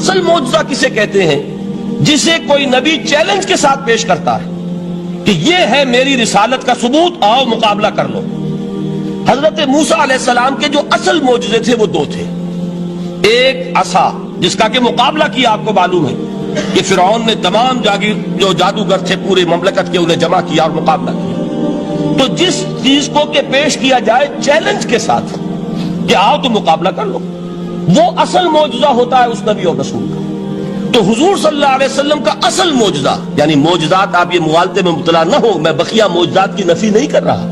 اصل معجزہ کسے کہتے ہیں؟ جسے کوئی نبی چیلنج کے ساتھ پیش کرتا ہے کہ یہ ہے میری رسالت کا ثبوت، آؤ مقابلہ کر لو۔ حضرت موسیٰ علیہ السلام کے جو اصل معجزے تھے وہ دو تھے۔ ایک عصا، جس کا کہ مقابلہ کیا، آپ کو معلوم ہے کہ فرعون نے تمام جو جادوگر تھے پورے مملکت کے انہیں جمع کیا اور مقابلہ کیا۔ تو جس چیز کو کہ پیش کیا جائے چیلنج کے ساتھ کہ آؤ تو مقابلہ کر لو، وہ اصل معجزہ ہوتا ہے اس نبی اور رسول کا۔ تو حضور صلی اللہ علیہ وسلم کا اصل معجزہ، یعنی معجزات، آپ یہ مغالطے میں مبتلا نہ ہو، میں بقیہ معجزات کی نفی نہیں کر رہا،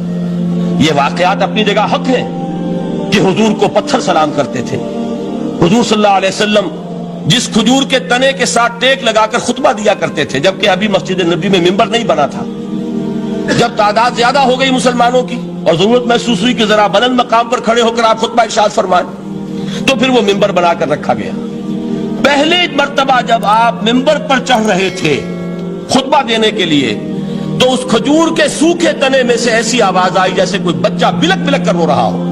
یہ واقعات اپنی جگہ حق ہیں کہ حضور کو پتھر سلام کرتے تھے۔ حضور صلی اللہ علیہ وسلم جس کھجور کے تنے کے ساتھ ٹیک لگا کر خطبہ دیا کرتے تھے، جبکہ ابھی مسجد نبی میں ممبر نہیں بنا تھا، جب تعداد زیادہ ہو گئی مسلمانوں کی اور ضرورت محسوس ہوئی کہ ذرا بلند مقام پر کھڑے ہو کر آپ خطبہ ارشاد فرمائیں، تو پھر وہ ممبر بنا کر رکھا گیا۔ پہلے مرتبہ جب آپ ممبر پر چڑھ رہے تھے خطبہ دینے کے لیے، تو اس کھجور کے سوکھے تنے میں سے ایسی آواز آئی جیسے کوئی بچہ بلک بلک کر رو رہا ہو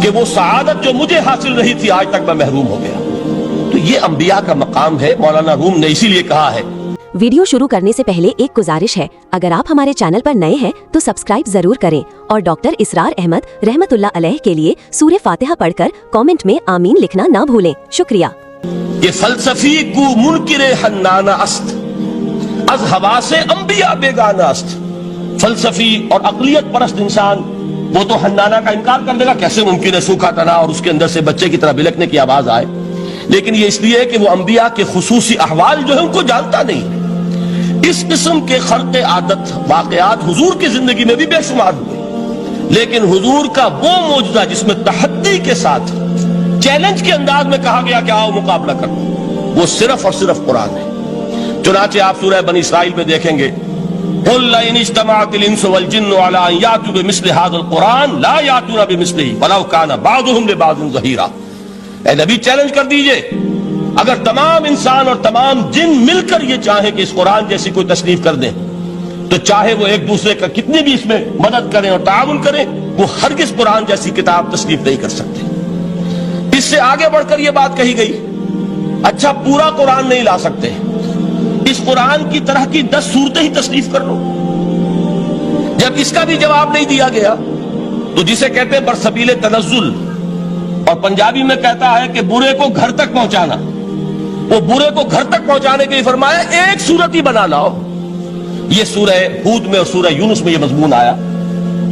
کہ وہ سعادت جو مجھے حاصل رہی تھی آج تک میں محروم ہو گیا۔ تو یہ انبیاء کا مقام ہے۔ مولانا روم نے اسی لیے کہا ہے۔ ویڈیو شروع کرنے سے پہلے ایک گزارش ہے، اگر آپ ہمارے چینل پر نئے ہیں تو سبسکرائب ضرور کریں اور ڈاکٹر اسرار احمد رحمت اللہ علیہ کے لیے سورہ فاتحہ پڑھ کر کامنٹ میں آمین لکھنا نہ بھولیں۔ شکریہ۔ یہ فلسفی کو منکر حنانہ است، از حواس انبیاء بیگانہ است۔ فلسفی اور عقلیت پرست انسان وہ تو حنانہ کا انکار کر دے گا، کیسے ممکن ہے سوکھا تنا اور اس کے اندر سے بچے کی طرح بلکنے کی آواز آئے، لیکن یہ اس لیے کہ وہ انبیاء کے خصوصی احوال جو ہے ان کو جانتا نہیں۔ اس قسم کے خرق عادت واقعات حضور کی زندگی میں بھی بے شمار ہوئے، لیکن حضور کا وہ معجزہ جس میں تحدی کے ساتھ چیلنج کے انداز میں کہا گیا کہ آؤ مقابلہ کرو، وہ صرف اور صرف قرآن ہے۔ چنانچہ آپ سورہ بنی اسرائیل میں دیکھیں گے، قُلْ لَئِنِ اجْتَمَعَتِ الْإِنسُ وَالْجِنُّ عَلَىٰ أَن يَأْتُوا بِمِثْلِ هَٰذَا الْقُرْآنِ لَا يَأْتُونَ بِمِثْلِهِ وَلَوْ كَانَ بَعْضُهُمْ لِبَعْضٍ ظَهِيرًا۔ اے نبی چیلنج کر دیجئے، اگر تمام انسان اور تمام جن مل کر یہ چاہیں کہ اس قرآن جیسی کوئی تصنیف کر دیں، تو چاہے وہ ایک دوسرے کا کتنی بھی اس میں مدد کریں اور تعاون کریں، وہ ہرگز قرآن جیسی کتاب تصنیف نہیں کر سکتے۔ اس سے آگے بڑھ کر یہ بات کہی گئی، اچھا پورا قرآن نہیں لا سکتے، اس قرآن کی طرح کی 10 صورتیں ہی تصنیف کر لو۔ جب اس کا بھی جواب نہیں دیا گیا تو جسے کہتے ہیں برسبیل تنزل، اور پنجابی میں کہتا ہے کہ برے کو گھر تک پہنچانا، وہ برے کو گھر تک پہنچانے کے لیے فرمایا ایک صورت ہی بنا لاؤ۔ یہ سورہ ہود میں اور سورہ یونس میں یہ مضمون آیا،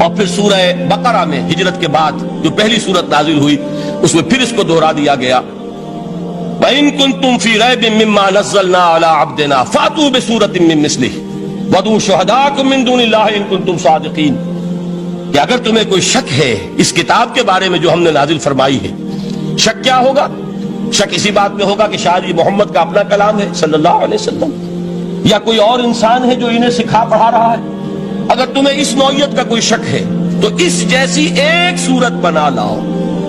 اور پھر سورہ بقرہ میں ہجرت کے بعد جو پہلی سورت نازل ہوئی اس میں پھر اس کو دہرا دیا گیا، وَإِن كُنتُمْ فِي رَيْبٍ مِّمَّا نَزَّلْنَا عَلَىٰ عَبْدِنَا فَأْتُوا بِسُورَةٍ مِّن مِّثْلِهِ وَادْعُوا شُهَدَاءَكُم مِّن دُونِ اللَّهِ إِن كُنتُمْ صَادِقِينَ۔ کہ اگر تمہیں کوئی شک ہے اس کتاب کے بارے میں جو ہم نے نازل فرمائی ہے، شک کیا ہوگا؟ شک اسی بات میں ہوگا کہ شاید یہ محمد کا اپنا کلام ہے صلی اللہ علیہ وسلم، یا کوئی اور انسان ہے جو انہیں سکھا پڑھا رہا ہے۔ اگر تمہیں اس نوعیت کا کوئی شک ہے تو اس جیسی ایک صورت بنا لاؤ،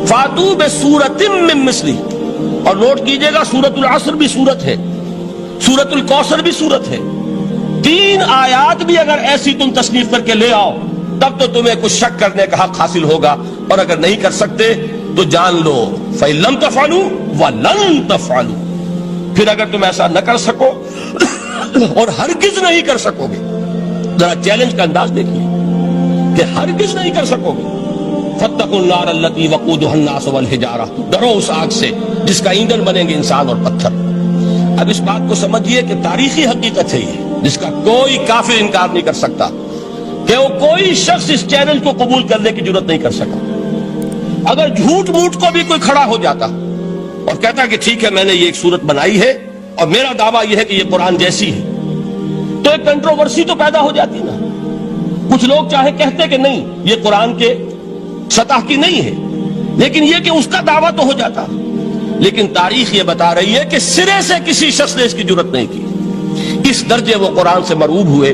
فاتو بسورۃ من مثلہ۔ اور نوٹ کیجئے گا سورۃ العصر بھی صورت ہے، سورۃ الکوثر بھی صورت ہے، 3 آیات بھی اگر ایسی تم تصنیف کر کے لے آؤ تب تو تمہیں کچھ شک کرنے کا حق حاصل ہوگا، اور اگر نہیں کر سکتے تو جان لو فَإِن لَمْ تَفْعَلُوا وَلَن تَفْعَلُوا۔ پھر اگر تم ایسا نہ کر سکو اور ہرگز نہیں کر سکو گے، ذرا چیلنج کا انداز دیکھیے کہ ہرگز نہیں کر سکو گے، فَاتَّقُوا النَّارَ الَّتِي وَقُودُهَا النَّاسُ وَالْحِجَارَةُ، ڈرو اس آگ سے جس کا ایندھن بنیں گے انسان اور پتھر۔ اب اس بات کو سمجھیے کہ تاریخی حقیقت ہے یہ، جس کا کوئی کافر انکار نہیں کر سکتا، کہ وہ کوئی شخص اس چیلنج کو قبول کرنے کی جرات نہیں کر سکا۔ اگر جھوٹ موٹ کو بھی کوئی کھڑا ہو جاتا اور کہتا کہ ٹھیک ہے میں نے یہ ایک صورت بنائی ہے اور میرا دعویٰ یہ ہے کہ یہ قرآن جیسی ہے، تو ایک کنٹروورسی تو پیدا ہو جاتی نا۔ کچھ لوگ چاہے کہتے کہ نہیں یہ قرآن کے سطح کی نہیں ہے، لیکن یہ کہ اس کا دعویٰ تو ہو جاتا۔ لیکن تاریخ یہ بتا رہی ہے کہ سرے سے کسی شخص نے اس کی جرات نہیں کی، اس درجے وہ قرآن سے مرعوب ہوئے۔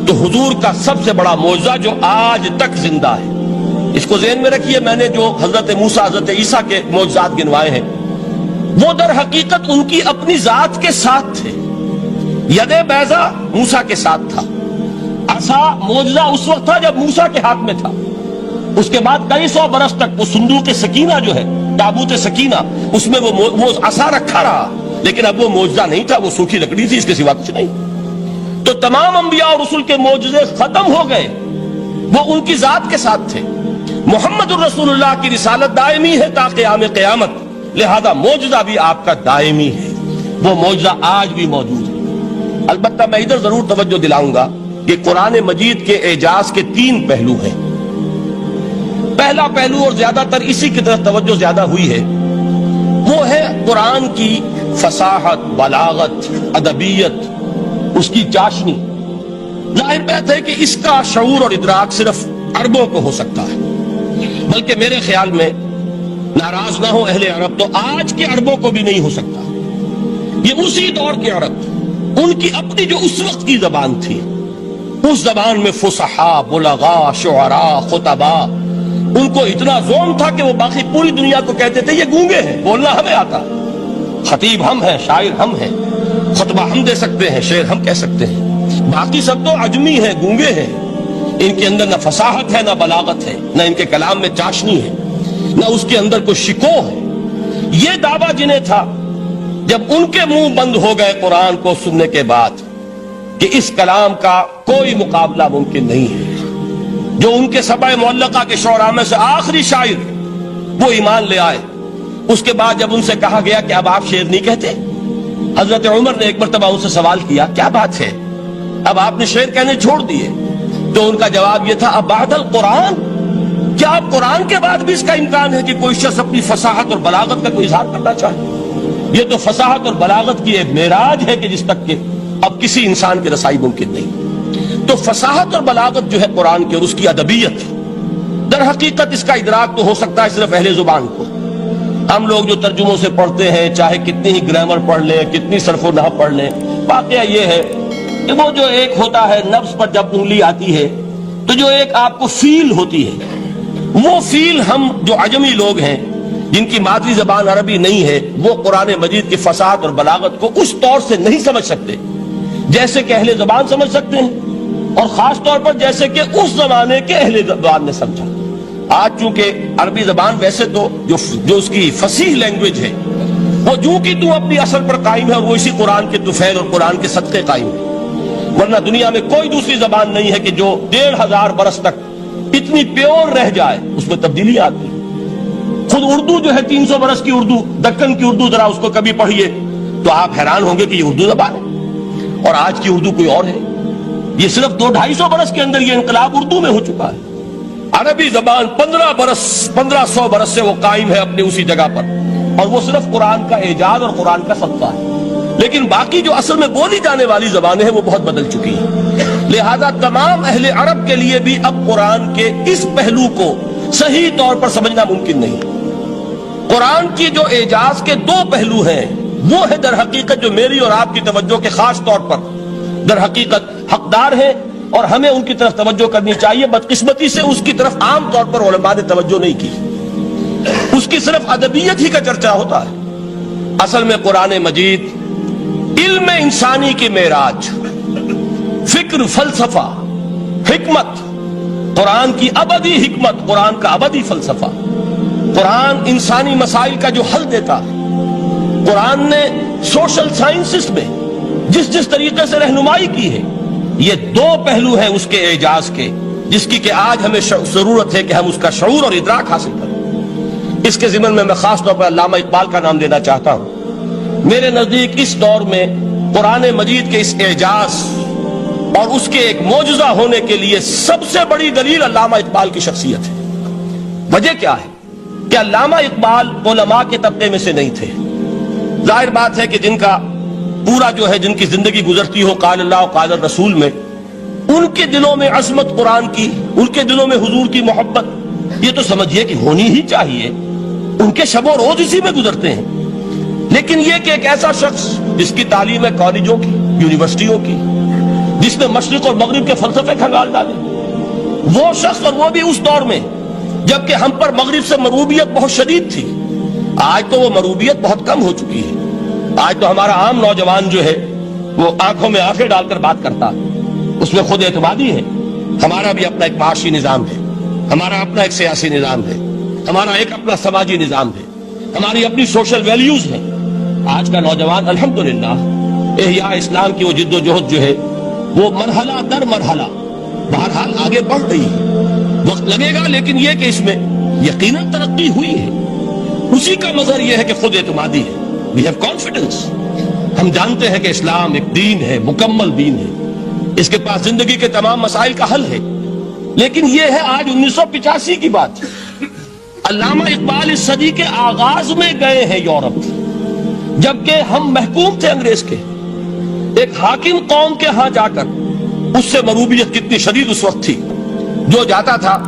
تو حضور کا سب سے بڑا معجزہ جو آج تک زندہ ہے، اس کو ذہن میں رکھیے، میں نے جو حضرت موسیٰ حضرت عیسیٰ کے معجزات گنوائے ہیں وہ در حقیقت ان کی اپنی ذات کے ساتھ تھے۔ ید بیضا موسیٰ کے ساتھ تھا، عصا معجزہ اس وقت تھا جب موسیٰ کے ہاتھ میں تھا، اس کے بعد کئی 100 برس تک وہ صندوق سکینہ جو ہے، تابوت سکینہ، اس میں وہ عصا رکھا رہا، لیکن اب وہ معجزہ نہیں تھا، وہ سوکھی لکڑی تھی، اس کے سوا کچھ نہیں. تو تمام انبیاء اور رسول کے معجزے ختم ہو گئے، وہ ان کی ذات کے ساتھ تھے. محمد الرسول اللہ کی رسالت دائمی ہے تا قیام قیامت، لہذا معجزہ بھی آپ کا دائمی ہے، وہ معجزہ آج بھی موجود ہے. البتہ میں ادھر ضرور توجہ دلاؤں گا کہ قرآن مجید کے اعجاز کے 3 پہلو ہیں. پہلا پہلو، اور زیادہ تر اسی کی طرف توجہ زیادہ ہوئی ہے، وہ ہے قرآن کی فصاحت، بلاغت، ادبیت، اس کی چاشنی. ظاہر بات ہے کہ اس کا شعور اور ادراک صرف عربوں کو ہو سکتا ہے، بلکہ میرے خیال میں ناراض نہ ہو اہل عرب تو آج کے عربوں کو بھی نہیں ہو سکتا. یہ اسی دور کے عرب، ان کی اپنی جو اس وقت کی زبان تھی، اس زبان میں فصحاء، بلغاء، شعراء، خطباء، ان کو اتنا ذوق تھا کہ وہ باقی پوری دنیا کو کہتے تھے یہ گونگے ہیں، بولنا ہمیں آتا، خطیب ہم ہیں، شاعر ہم ہیں، خطبہ ہم دے سکتے ہیں، شعر ہم کہہ سکتے ہیں، باقی سب تو عجمی ہیں، گونگے ہیں. ان کے اندر نہ فصاحت ہے، نہ بلاغت ہے، نہ ان کے کلام میں چاشنی ہے، نہ اس کے اندر کوئی شکو ہے. یہ دعویٰ جنہیں تھا، جب ان کے منہ بند ہو گئے قرآن کو سننے کے بعد کہ اس کلام کا کوئی مقابلہ ممکن نہیں ہے، جو ان کے سبع معلقہ کے شعراء میں سے آخری شاعر وہ ایمان لے آئے. اس کے بعد جب ان سے کہا گیا کہ اب آپ شعر نہیں کہتے، حضرت عمر نے ایک مرتبہ ان سے سوال کیا کیا بات ہے، اب آپ نے شعر کہنے چھوڑ دیے؟ تو ان کا جواب یہ تھا، اب بعد القرآن، کیا اب قرآن کے بعد بھی اس کا امکان ہے کہ کوئی شخص اپنی فصاحت اور بلاغت کا کوئی اظہار کرنا چاہے؟ یہ تو فصاحت اور بلاغت کی ایک معراج ہے کہ جس تک کہ اب کسی انسان کی رسائی ممکن نہیں. تو فصاحت اور بلاغت جو ہے قرآن کی اور اس کی ادبیت، در حقیقت اس کا ادراک تو ہو سکتا ہے صرف اہل زبان کو. ہم لوگ جو ترجموں سے پڑھتے ہیں، چاہے کتنی ہی گرامر پڑھ لیں، کتنی صرف و نحو پڑھ لیں، واقعہ یہ ہے کہ وہ جو ایک ہوتا ہے نفس پر جب انگلی آتی ہے تو جو ایک آپ کو فیل ہوتی ہے، وہ فیل ہم جو عجمی لوگ ہیں جن کی مادری زبان عربی نہیں ہے، وہ قرآن مجید کی فصاحت اور بلاغت کو اس طور سے نہیں سمجھ سکتے جیسے کہ اہل زبان سمجھ سکتے ہیں، اور خاص طور پر جیسے کہ اس زمانے کے اہل زبان نے سمجھا. آج چونکہ عربی زبان ویسے تو جو اس کی فصیح لینگویج ہے وہ جو کہ تو اپنی اصل پر قائم ہے، اور وہ اسی قرآن کے طفیل اور قرآن کے صدقے قائم ہے. ورنہ دنیا میں کوئی دوسری زبان نہیں ہے کہ جو 1500 برس تک اتنی پیور رہ جائے، اس میں تبدیلی آتی ہے. خود اردو جو ہے 300 برس کی اردو، دکن کی اردو، ذرا اس کو کبھی پڑھیے تو آپ حیران ہوں گے کہ یہ اردو زبان ہے اور آج کی اردو کوئی اور ہے. یہ صرف 200-250 برس کے اندر یہ انقلاب اردو میں ہو چکا ہے. عربی زبان 1500 برس سے وہ قائم ہے اپنی اسی جگہ پر، اور وہ صرف قرآن کا اعجاز اور قرآن کا صدقہ ہے. لیکن باقی جو اصل میں بولی جانے والی زبانیں ہیں وہ بہت بدل چکی ہیں. لہذا تمام اہل عرب کے لیے بھی اب قرآن کے اس پہلو کو صحیح طور پر سمجھنا ممکن نہیں. قرآن کی جو اعجاز کے 2 پہلو ہیں، وہ ہے در حقیقت جو میری اور آپ کی توجہ کے خاص طور پر در حقیقت حقدار ہیں، اور ہمیں ان کی طرف توجہ کرنی چاہیے. بدقسمتی سے اس کی طرف عام طور پر علماء نے توجہ نہیں کی، اس کی صرف ادبیت ہی کا چرچا ہوتا ہے. اصل میں قرآن مجید علم انسانی کی معراج، فکر، فلسفہ، حکمت، قرآن کی ابدی حکمت، قرآن کا ابدی فلسفہ، قرآن انسانی مسائل کا جو حل دیتا ہے. قرآن نے سوشل سائنسز میں جس طریقے سے رہنمائی کی ہے، یہ 2 پہلو ہیں اس کے اعجاز کے، جس کی کہ آج ہمیں ضرورت ہے کہ ہم اس کا شعور اور ادراک حاصل کریں. اس کے ضمن میں خاص طور پر علامہ اقبال کا نام لینا چاہتا ہوں. میرے نزدیک اس دور میں قرآن مجید کے اس اعجاز اور اس کے ایک معجزہ ہونے کے لیے سب سے بڑی دلیل علامہ اقبال کی شخصیت ہے. وجہ کیا ہے کہ علامہ اقبال علماء کے طبقے میں سے نہیں تھے. ظاہر بات ہے کہ جن کا پورا جو ہے جن کی زندگی گزرتی ہو قال اللہ و قال الرسول میں، ان کے دلوں میں عظمت قرآن کی، ان کے دلوں میں حضور کی محبت، یہ تو سمجھیے کہ ہونی ہی چاہیے. ان کے شب و روز اسی میں گزرتے ہیں. لیکن یہ کہ ایک ایسا شخص جس کی تعلیم ہے کالجوں کی، یونیورسٹیوں کی، جس نے مشرق اور مغرب کے فلسفے کھنگال ڈالے، وہ شخص، اور وہ بھی اس دور میں جبکہ ہم پر مغرب سے مروبیت بہت شدید تھی. آج تو وہ مروبیت بہت کم ہو چکی ہے. آج تو ہمارا عام نوجوان جو ہے وہ آنکھوں میں آنکھیں ڈال کر بات کرتا ہے، اس میں خود اعتمادی ہے. ہمارا بھی اپنا ایک معاشی نظام ہے، ہمارا اپنا ایک سیاسی نظام ہے، ہمارا ایک اپنا سماجی نظام ہے، ہماری اپنی سوشل ویلیوز ہیں. آج کا نوجوان الحمدللہ احیاء اسلام کی وہ جد و جہد جو ہے وہ مرحلہ در مرحلہ بہرحال آگے بڑھ رہی ہے. وقت لگے گا لیکن یہ کہ اس میں یقیناً ترقی ہوئی ہے. اسی کا مظہر یہ ہے کہ خود اعتمادی ہے. We have confidence. ہم جانتے ہیں کہ اسلام ایک دین ہے, مکمل دین ہے, اس کے پاس زندگی کے تمام مسائل کا حل ہے. لیکن یہ ہے آج 1985 کی بات. علامہ اقبال اس صدی کے آغاز میں گئے ہیں یورپ, جبکہ ہم محکوم تھے انگریز کے. ایک حاکم قوم کے ہاں جا کر, اس سے مروبیت کتنی شدید اس وقت تھی, جو جاتا تھا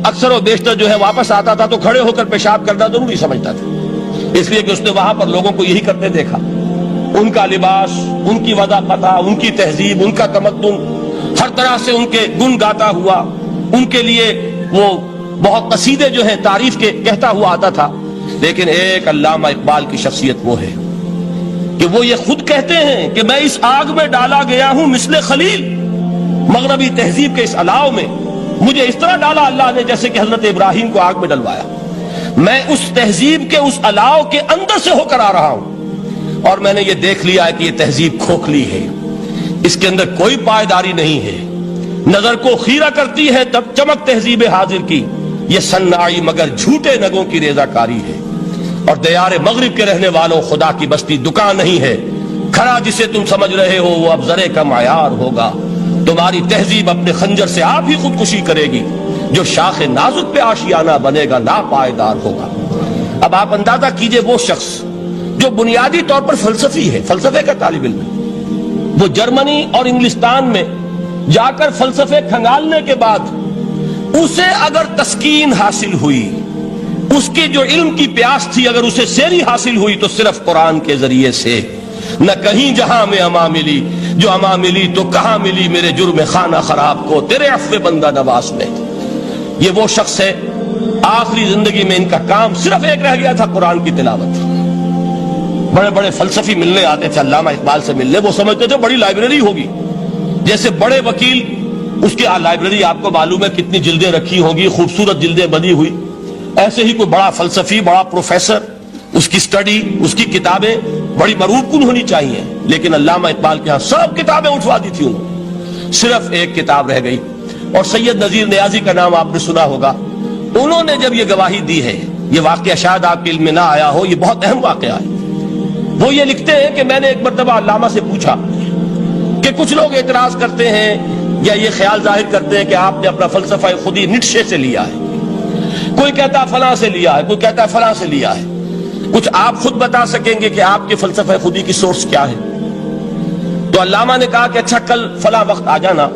اکثر و بیشتر جو ہے واپس آتا تھا تو کھڑے ہو کر پیشاب کرنا ضروری سمجھتا تھا, اس لیے کہ اس نے وہاں پر لوگوں کو یہی کرتے دیکھا. ان کا لباس, ان کی وضاقت, ان کی تہذیب, ان کا تمدن, ہر طرح سے ان کے گن گاتا ہوا, ان کے لیے وہ بہت قصیدے جو ہیں تعریف کے کہتا ہوا آتا تھا. لیکن ایک علامہ اقبال کی شخصیت وہ ہے کہ وہ یہ خود کہتے ہیں کہ میں اس آگ میں ڈالا گیا ہوں مثل خلیل. مغربی تہذیب کے اس الاؤ میں مجھے اس طرح ڈالا اللہ نے جیسے کہ حضرت ابراہیم کو آگ میں ڈلوایا. میں اس تہذیب کے اس الاؤ کے اندر سے ہو کر آ رہا ہوں, اور میں نے یہ دیکھ لیا ہے کہ یہ تہذیب کھوکھلی ہے, اس کے اندر کوئی پائیداری نہیں ہے, نظر کو خیرہ کرتی ہے تب چمک تہذیب حاضر کی, یہ صناعی مگر جھوٹے نگوں کی ریزہ کاری ہے. اور دیار مغرب کے رہنے والوں, خدا کی بستی دکان نہیں ہے, کھڑا جسے تم سمجھ رہے ہو وہ اب زرے کا معیار ہوگا. تمہاری تہذیب اپنے خنجر سے آپ ہی خودکشی کرے گی, جو شاخ نازک پہ آشیانہ بنے گا ناپائیدار ہوگا. اب آپ اندازہ کیجئے وہ شخص جو بنیادی طور پر فلسفی ہے, فلسفے کا طالب علم ہے, وہ جرمنی اور انگلستان میں جا کر فلسفے کھنگالنے کے بعد اسے اگر تسکین حاصل ہوئی, اس کی جو علم کی پیاس تھی اگر اسے سیری حاصل ہوئی تو صرف قرآن کے ذریعے سے. نہ کہیں جہاں میں اما ملی, جو اما ملی تو کہاں ملی میرے جرم خانہ خراب کو تیرے عفو بندہ نواز میں. یہ وہ شخص ہے آخری زندگی میں ان کا کام صرف ایک رہ گیا تھا, قرآن کی تلاوت. بڑے بڑے فلسفی ملنے آتے تھے علامہ اقبال سے ملنے, وہ سمجھتے تھے بڑی لائبریری ہوگی, جیسے بڑے وکیل اس کی لائبریری آپ کو معلوم ہے کتنی جلدیں رکھی ہوگی, خوبصورت جلدیں بنی ہوئی, ایسے ہی کوئی بڑا فلسفی, بڑا پروفیسر, اس کی سٹڈی, اس کی کتابیں بڑی مروب کن ہونی چاہیے. لیکن علامہ اقبال کے ہاں سب کتابیں اٹھوا دی تھی انہوں, صرف ایک کتاب رہ گئی. اور سید نذیر نیازی کا نام آپ نے سنا ہوگا, انہوں نے جب یہ گواہی دی ہے, یہ واقعہ شاید آپ کے علم میں نہ آیا ہو, یہ بہت اہم واقعہ ہے. وہ یہ لکھتے ہیں کہ میں نے ایک مرتبہ علامہ سے پوچھا کہ کچھ لوگ اعتراض کرتے ہیں یا یہ خیال ظاہر کرتے ہیں کہ آپ نے اپنا فلسفہ خودی نیٹشے سے لیا ہے, کوئی کہتا ہے فلاں سے لیا ہے, کوئی کہتا ہے فلاں سے لیا ہے, کچھ آپ خود بتا سکیں گے کہ آپ کے فلسفہ خودی کی سورس کیا ہے؟ تو علامہ نے کہا کہ اچھا کل فلاں وقت آ جانا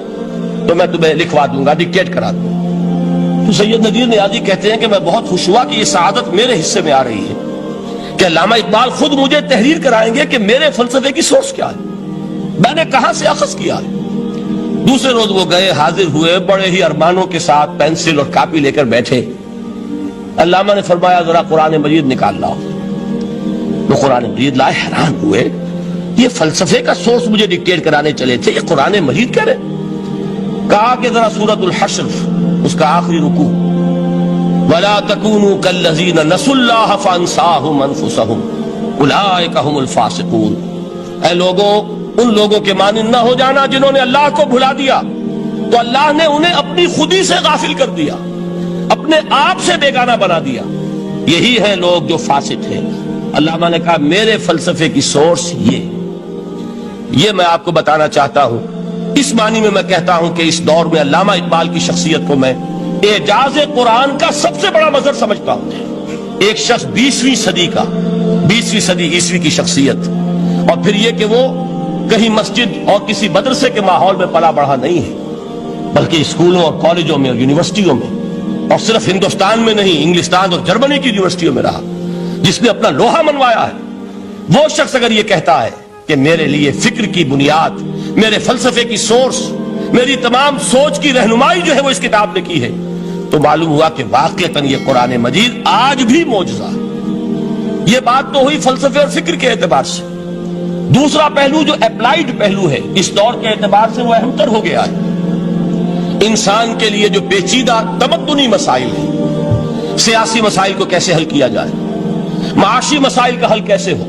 تو میں تمہیں لکھوا دوں گا, ڈکٹیٹ کرا دوں. تو سید نذیر نیازی کہتے ہیں کہ میں بہت خوش ہوا کہ یہ سعادت میرے حصے میں آ رہی ہے کہ علامہ اقبال خود مجھے تحریر کرائیں گے کہ میرے فلسفے کی سورس کیا ہے, میں نے کہاں سے اخذ کیا ہے. دوسرے روز وہ گئے, حاضر ہوئے, بڑے ہی ارمانوں کے ساتھ پینسل اور کاپی لے کر بیٹھے. علامہ نے فرمایا ذرا قرآن مجید نکال لاؤ. وہ قرآن مجید لائے, حیران ہوئے, یہ فلسفے کا سورس مجھے ڈکٹیٹ کرانے چلے تھے, یہ قرآن مجید کہہ رہے. کہا کہ ذرا سورۃ الحشر اس کا آخری رکوع, وَلَا تَكُونُوا كَالَّذِينَ نَسُوا اللَّهَ فَأَنسَاهُمْ أَنفُسَهُمْ أُولَٰئِكَ هُمُ الْفَاسِقُونَ. اے لوگوں, ان لوگوں کے مانند نہ ہو جانا جنہوں نے اللہ کو بھلا دیا, تو اللہ نے انہیں اپنی خودی سے غافل کر دیا, اپنے آپ سے بیگانہ بنا دیا, یہی ہیں لوگ جو فاسق ہیں. علامہ نے کہا میرے فلسفے کی سورس یہ میں آپ کو بتانا چاہتا ہوں. اس معنی میں کہتا ہوں کہ اس دور میں علامہ اقبال کی شخصیت کو میں اعجاز قرآن کا سب سے بڑا مظہر سمجھتا ہوں. ایک شخص 20ویں صدی عیسوی کی شخصیت, اور پھر یہ کہ وہ کہیں مسجد اور کسی مدرسے کے ماحول میں پلا بڑھا نہیں ہے, بلکہ اسکولوں اور کالجوں میں اور یونیورسٹیوں میں, اور صرف ہندوستان میں نہیں انگلستان اور جرمنی کی یونیورسٹیوں میں رہا, جس نے اپنا لوہا منوایا ہے. وہ شخص اگر یہ کہتا ہے کہ میرے لیے فکر کی بنیاد, میرے فلسفے کی سورس, میری تمام سوچ کی رہنمائی جو ہے وہ اس کتاب نے کی ہے, تو معلوم ہوا کہ واقعتاً یہ قرآن مجید آج بھی معجزہ ہے. یہ بات تو ہوئی فلسفے اور فکر کے اعتبار سے. دوسرا پہلو جو اپلائیڈ پہلو ہے اس دور کے اعتبار سے وہ اہم تر ہو گیا ہے. انسان کے لیے جو پیچیدہ تمدنی مسائل ہیں, سیاسی مسائل کو کیسے حل کیا جائے, معاشی مسائل کا حل کیسے ہو,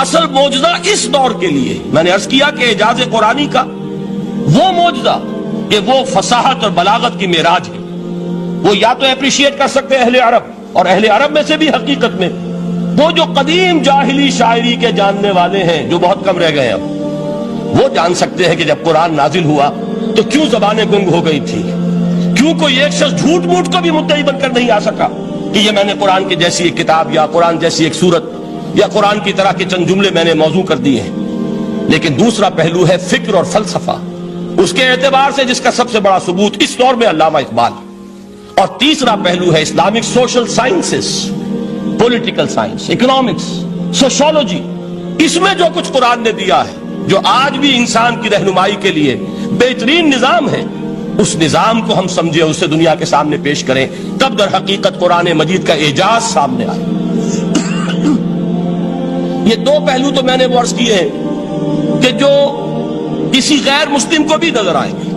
اصل معجزہ اس دور کے لیے، میں نے عرض کیا کہ اعجاز قرآنی کا وہ معجزہ کہ وہ فصاحت اور بلاغت کی معراج ہے، وہ یا تو اپریشیٹ کر سکتے اہل عرب، اور اہل عرب میں سے بھی حقیقت میں وہ جو قدیم جاہلی شاعری کے جاننے والے ہیں جو بہت کم رہ گئے اب، وہ جان سکتے ہیں کہ جب قرآن نازل ہوا تو کیوں زبانیں گنگ ہو گئی تھی، کیوں کوئی ایک شخص جھوٹ موٹ کو بھی مدعی بن کر نہیں آ سکا کہ یہ میں نے قرآن کی جیسی ایک کتاب یا قرآن جیسی ایک سورت یا قرآن کی طرح کے چند جملے میں نے موضوع کر دیے ہیں۔ لیکن دوسرا پہلو ہے فکر اور فلسفہ، اس کے اعتبار سے جس کا سب سے بڑا ثبوت اس دور میں علامہ اقبال، اور تیسرا پہلو ہے Islamic social sciences, political science, economics, sociology, اس میں جو کچھ قرآن نے دیا ہے جو آج بھی انسان کی رہنمائی کے لیے بہترین نظام ہے، اس نظام کو ہم سمجھے، اسے دنیا کے سامنے پیش کریں، تب در حقیقت قرآن مجید کا اعجاز سامنے آئے۔ یہ دو پہلو تو میں نے وہ عرض کیے ہیں کہ جو کسی غیر مسلم کو بھی نظر آئیں گے۔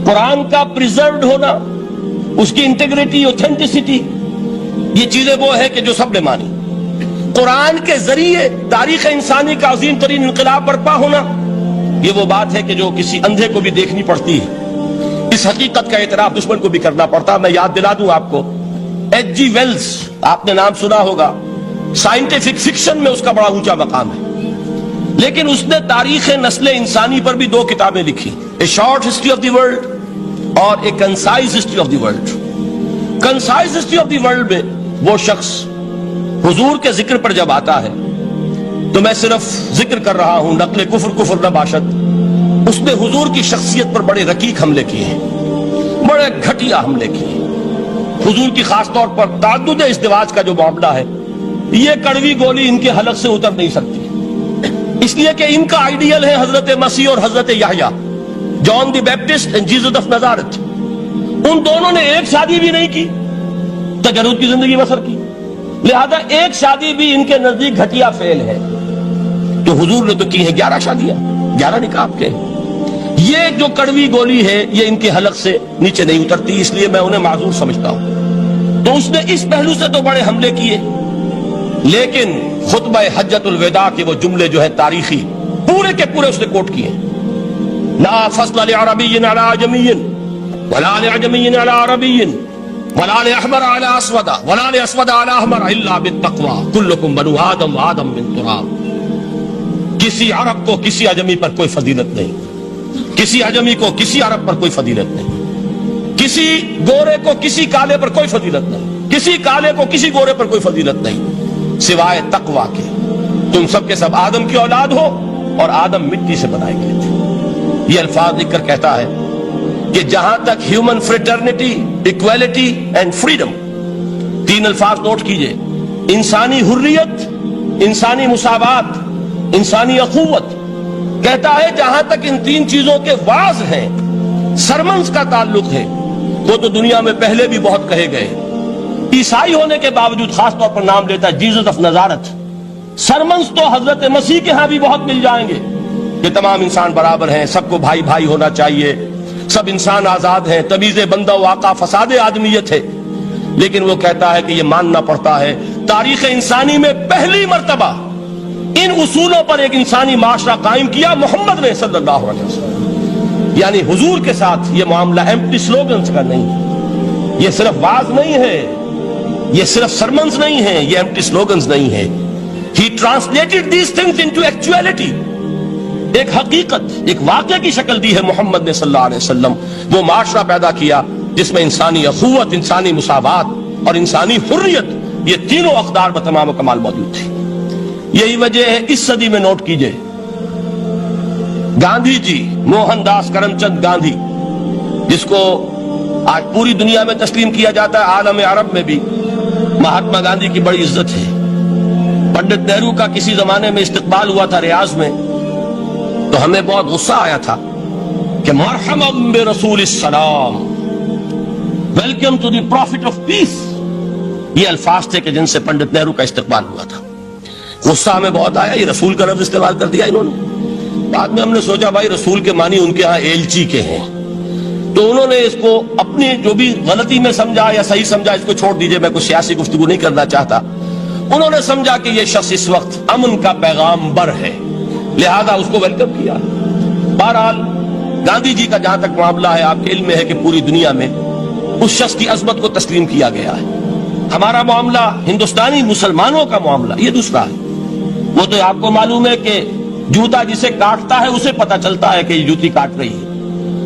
قرآن کا پریزروڈ ہونا، اس کی انٹیگریٹی، اوتھینٹسٹی، یہ چیزیں وہ ہے کہ جو سب نے مانی۔ قرآن کے ذریعے تاریخ انسانی کا عظیم ترین انقلاب برپا ہونا، یہ وہ بات ہے کہ جو کسی اندھے کو بھی دیکھنی پڑتی ہے۔ اس حقیقت کا اعتراف دشمن کو بھی کرنا پڑتا۔ میں یاد دلا دوں آپ کو، ایچ جی ویلز، آپ نے نام سنا ہوگا، سائنٹیفک فکشن میں اس کا بڑا اونچا مقام ہے، لیکن اس نے تاریخ نسل انسانی پر بھی دو کتابیں لکھی، a short history of the world اور a concise history of the world. Concise history of the world میں وہ شخص حضور کے ذکر پر جب آتا ہے تو میں صرف ذکر کر رہا ہوں، نقل کفر نہ باشد، اس نے حضور کی شخصیت پر بڑے رقیق حملے کیے ہیں، بڑے گھٹیا حملے کیے ہیں۔ حضور کی خاص طور پر تعدد ازدواج کا جو معاملہ ہے، یہ کڑوی گولی ان کے حلق سے اتر نہیں سکتی، اس لیے کہ ان کا آئیڈیل ہے حضرت مسیح اور حضرت یحییٰ، جان دی بیپٹسٹ اینڈ جیسس آف نزارت۔ ان دونوں نے ایک شادی بھی نہیں کی، تجرد کی زندگی بسر کی، لہذا ایک شادی بھی ان کے نزدیک گھٹیا فعل ہے۔ تو حضور نے تو کی ہے 11 شادیاں، 11 نکاح کے۔ یہ جو کڑوی گولی ہے یہ ان کے حلق سے نیچے نہیں اترتی، اس لیے میں انہیں معذور سمجھتا ہوں۔ تو اس نے اس پہلو سے تو بڑے حملے کیے، لیکن خطبہ حجۃ الوداع کے وہ جملے جو ہے تاریخی، پورے کے پورے اس نے کوٹ کیے، لا فصل لعربی علی عجمی ولا لعجمی علی عربی ولا لأحمر على اسود ولا لأسود على احمر الا بالتقوى كلكم بنو آدم وآدم من تراب۔ کسی عرب کو کسی عجمی پر کوئی فضیلت نہیں، کسی عجمی کو کسی عرب پر کوئی فضیلت نہیں، کسی گورے کو کسی کالے پر کوئی فضیلت نہیں، کسی کالے کو کسی گورے پر کوئی فضیلت نہیں سوائے تقوی کے۔ تم سب کے سب آدم کی اولاد ہو اور آدم مٹی سے بنائے گئے تھے۔ یہ الفاظ لکھ کر کہتا ہے کہ جہاں تک human fraternity, equality and freedom, تین الفاظ نوٹ کیجئے، انسانی حریت، انسانی مساوات، انسانی اخوت، کہتا ہے جہاں تک ان تین چیزوں کے واز ہیں، سرمنز کا تعلق ہے، وہ تو دنیا میں پہلے بھی بہت کہے گئے۔ عیسائی ہونے کے باوجود خاص طور پر نام لیتا ہے جیسس آف نزارت۔ سرمنز تو حضرت مسیح کے ہاں بھی بہت مل جائیں گے کہ تمام انسان برابر ہیں، سب کو بھائی بھائی ہونا چاہیے، سب انسان آزاد ہیں، تمیز بندہ و آقا فساد آدمیت ہے۔ لیکن وہ کہتا ہے کہ یہ ماننا پڑتا ہے تاریخ انسانی میں پہلی مرتبہ ان اصولوں پر ایک انسانی معاشرہ قائم کیا محمد نے صلی اللہ علیہ وسلم۔ یعنی حضور کے ساتھ یہ معاملہ ایمپٹی سلوگنز کا نہیں ہے، یہ صرف واز نہیں ہے، یہ صرف سرمنز نہیں ہے، یہ ایمپٹی سلوگنز نہیں ہے۔ He translated these things into actuality، ایک حقیقت، ایک واقعہ کی شکل دی ہے محمد نے صلی اللہ علیہ وسلم۔ وہ معاشرہ پیدا کیا جس میں انسانی اخوت، انسانی مساوات اور انسانی حریت، یہ تینوں اقدار بتمام و کمال موجود تھی۔ یہی وجہ ہے اس صدی میں نوٹ کیجئے، گاندھی جی، موہن داس کرم چند گاندھی، جس کو آج پوری دنیا میں تسلیم کیا جاتا ہے، عالم عرب میں بھی مہاتما گاندھی کی بڑی عزت ہے۔ پنڈت نہرو کا کسی زمانے میں استقبال ہوا تھا ریاض میں، تو ہمیں بہت غصہ آیا تھا کہ مرحبا برسول السلام، welcome to the prophet of peace, یہ الفاظ تھے کہ جن سے پنڈت نہرو کا استقبال ہوا تھا۔ غصہ ہمیں بہت آیا، یہ رسول کا لفظ استعمال کر دیا انہوں نے۔ بعد میں ہم نے سوچا بھائی رسول کے معنی ان کے ہاں ایلچی کے ہیں، تو انہوں نے اس کو اپنی جو بھی غلطی میں سمجھا یا صحیح سمجھا اس کو چھوڑ دیجئے، میں کوئی سیاسی گفتگو نہیں کرنا چاہتا۔ انہوں نے سمجھا کہ یہ شخص اس وقت امن کا پیغام بر ہے، لہذا اس کو ویلکم کیا۔ بہرحال گاندھی جی کا جہاں تک معاملہ ہے، آپ کے علم میں ہے کہ پوری دنیا میں اس شخص کی عظمت کو تسلیم کیا گیا ہے۔ ہمارا معاملہ ہندوستانی مسلمانوں کا معاملہ یہ دوسرا ہے۔ وہ تو آپ کو معلوم ہے کہ جوتا جسے کاٹتا ہے اسے پتا چلتا ہے کہ یہ جوتی کاٹ رہی ہے،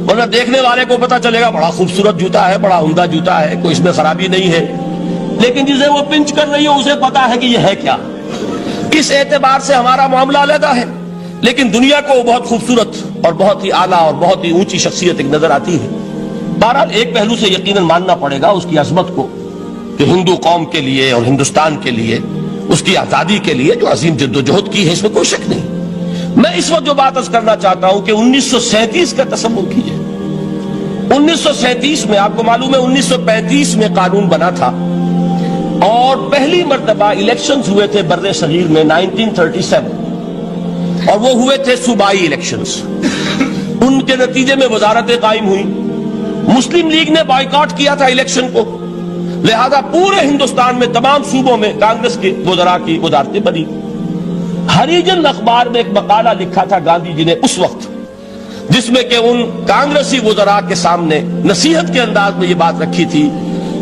ورنہ دیکھنے والے کو پتا چلے گا بڑا خوبصورت جوتا ہے، بڑا عمدہ جوتا ہے، کوئی اس میں خرابی نہیں ہے، لیکن جسے وہ پنچ کر رہی ہے اسے پتا ہے کہ یہ ہے کیا۔ اس اعتبار سے ہمارا معاملہ علیحدہ ہے، لیکن دنیا کو وہ بہت خوبصورت اور بہت ہی اعلیٰ اور بہت ہی اونچی شخصیت ایک نظر آتی ہے۔ بہرحال ایک پہلو سے یقیناً ماننا پڑے گا اس کی عظمت کو، کہ ہندو قوم کے لیے اور ہندوستان کے لیے، اس کی آزادی کے لیے جو عظیم جدوجہد کی ہے، اس میں کوئی شک نہیں۔ میں اس وقت جو بات عرض کرنا چاہتا ہوں کہ 1937 کا تصور کیجئے۔ 1937 میں آپ کو معلوم ہے 1935 میں قانون بنا تھا، اور پہلی مرتبہ الیکشنز ہوئے تھے بر صغیر میں 1937، اور وہ ہوئے تھے صوبائی الیکشنز۔ ان کے نتیجے میں وزارتیں قائم ہوئی، مسلم لیگ نے بائیکاٹ کیا تھا الیکشن کو، لہذا پورے ہندوستان میں تمام صوبوں میں کانگریس کے وزراء کی وزارتیں بنی۔ ہریجن اخبار میں ایک مقالہ لکھا تھا گاندھی جی نے اس وقت، جس میں کہ ان کانگریسی وزراء کے سامنے نصیحت کے انداز میں یہ بات رکھی تھی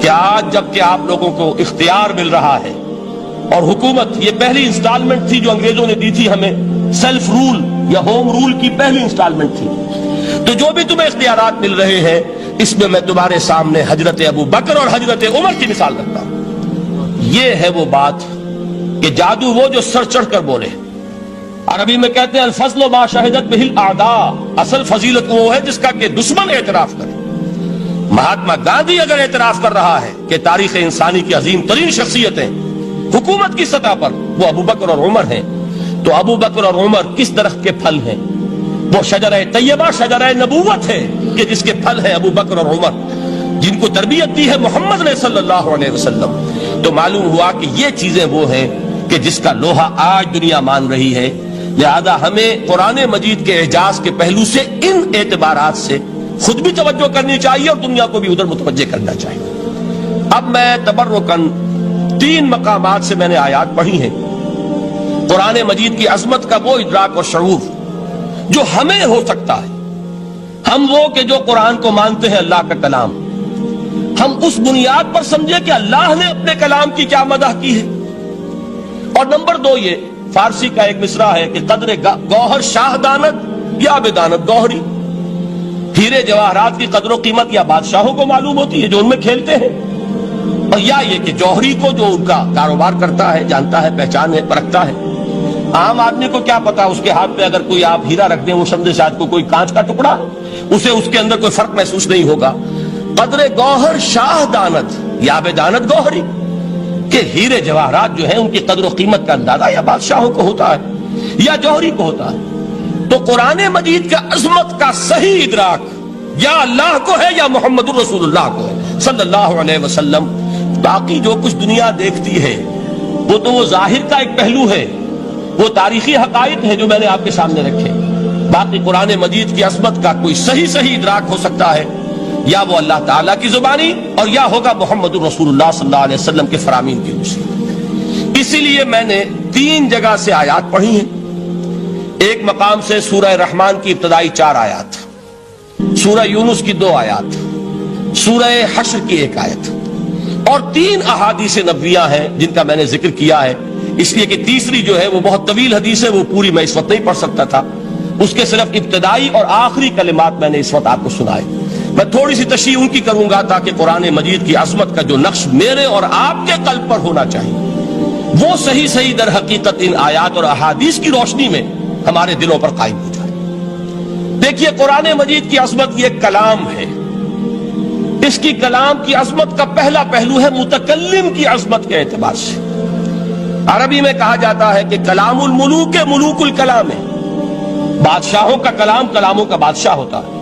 کہ آج جب کہ آپ لوگوں کو اختیار مل رہا ہے، اور حکومت، یہ پہلی انسٹالمنٹ تھی جو انگریزوں نے دی تھی ہمیں، سیلف رول یا ہوم رول کی پہلی انسٹالمنٹ تھی، تو جو بھی تمہیں اختیارات مل رہے ہیں اس میں میں تمہارے سامنے حضرت ابو بکر اور حضرت عمر کی مثال رکھتا ہوں۔ یہ ہے وہ بات کہ جادو وہ جو سر چڑھ کر بولے۔ عربی میں کہتے ہیں الفضل ما شہدت بہ الاعداء، اصل فضیلت وہ ہے جس کا کہ دشمن اعتراف کرے۔ مہاتما گاندھی اگر اعتراف کر رہا ہے کہ تاریخ انسانی کی عظیم ترین شخصیتیں حکومت کی سطح پر وہ ابو بکر اور عمر ہیں، تو ابو بکر اور عمر کس درخت کے پھل ہیں؟ وہ شجرہ طیبہ، شجرہ نبوت ہے کہ جس کے پھل ہیں ابو بکر اور عمر، جن کو تربیت دی ہے محمد نے صلی اللہ علیہ وسلم۔ تو معلوم ہوا کہ یہ چیزیں وہ ہیں کہ جس کا لوہا آج دنیا مان رہی ہے، لہذا ہمیں قرآن مجید کے اعجاز کے پہلو سے ان اعتبارات سے خود بھی توجہ کرنی چاہیے اور دنیا کو بھی ادھر متوجہ کرنا چاہیے۔ اب میں تبرکاً 3 مقامات سے میں نے آیات پڑھی ہیں، قرآن مجید کی عظمت کا وہ ادراک اور شعور جو ہمیں ہو سکتا ہے، ہم وہ کہ جو قرآن کو مانتے ہیں اللہ کا کلام، ہم اس بنیاد پر سمجھے کہ اللہ نے اپنے کلام کی کیا مدح کی ہے۔ اور نمبر 2 یہ فارسی کا ایک مصرع ہے کہ قدر گوہر شاہ دانت یا بدانت گوہری، ہیرے جواہرات کی قدر و قیمت یا بادشاہوں کو معلوم ہوتی ہے جو ان میں کھیلتے ہیں، اور یا یہ کہ جوہری کو جو ان کا کاروبار کرتا ہے، جانتا ہے، پہچان ہے، پرکھتا ہے۔ عام آدمی کو کیا پتا، اس کے ہاتھ میں اگر کوئی آپ ہیرا رکھ دیں وہ سمجھے شاید کوئی کانچ کا ٹکڑا، اسے اس کے اندر کوئی فرق محسوس نہیں ہوگا۔ قدر گوہر شاہ دانت یا بدانت گوہری، کہ ہیرے جواہرات جو ہیں ان کی قدر و قیمت کا اندازہ یا بادشاہوں کو ہوتا ہے یا جوہری کو ہوتا ہے۔ تو قرآن مجید کا عظمت کا صحیح ادراک یا اللہ کو ہے یا محمد الرسول اللہ کو ہے صلی اللہ علیہ وسلم۔ باقی جو کچھ دنیا دیکھتی ہے وہ تو وہ ظاہر کا ایک پہلو ہے، وہ تاریخی حقائق ہیں جو میں نے آپ کے سامنے رکھے۔ باقی قرآن مجید کی عظمت کا کوئی صحیح ادراک ہو سکتا ہے یا وہ اللہ تعالیٰ کی زبانی اور یا ہوگا محمد الرسول اللہ صلی اللہ علیہ وسلم کے فرامین کی روشنی۔ اسی لیے میں نے 3 جگہ سے آیات پڑھی ہیں۔ ایک مقام سے سورہ رحمان کی ابتدائی 4 آیات، سورہ یونس کی 2 آیات، سورہ حشر کی 1 آیت، اور 3 احادیث نبویہ ہیں جن کا میں نے ذکر کیا ہے، اس لیے کہ تیسری جو ہے وہ بہت طویل حدیث ہے، وہ پوری میں اس وقت نہیں پڑھ سکتا تھا، اس کے صرف ابتدائی اور آخری کلمات میں نے اس وقت آپ کو سنائے۔ میں تھوڑی سی تشریح ان کی کروں گا تاکہ قرآن مجید کی عظمت کا جو نقش میرے اور آپ کے قلب پر ہونا چاہیے وہ صحیح در حقیقت ان آیات اور احادیث کی روشنی میں ہمارے دلوں پر قائم ہو جائے۔ دیکھیے قرآن مجید کی عظمت یہ کلام ہے، اس کی کلام کی عظمت کا پہلا پہلو ہے متکلم کی عظمت کے اعتبار سے۔ عربی میں کہا جاتا ہے کہ کلام الملوک ملوک الکلام ہے، بادشاہوں کا کلام کلاموں کا بادشاہ ہوتا ہے۔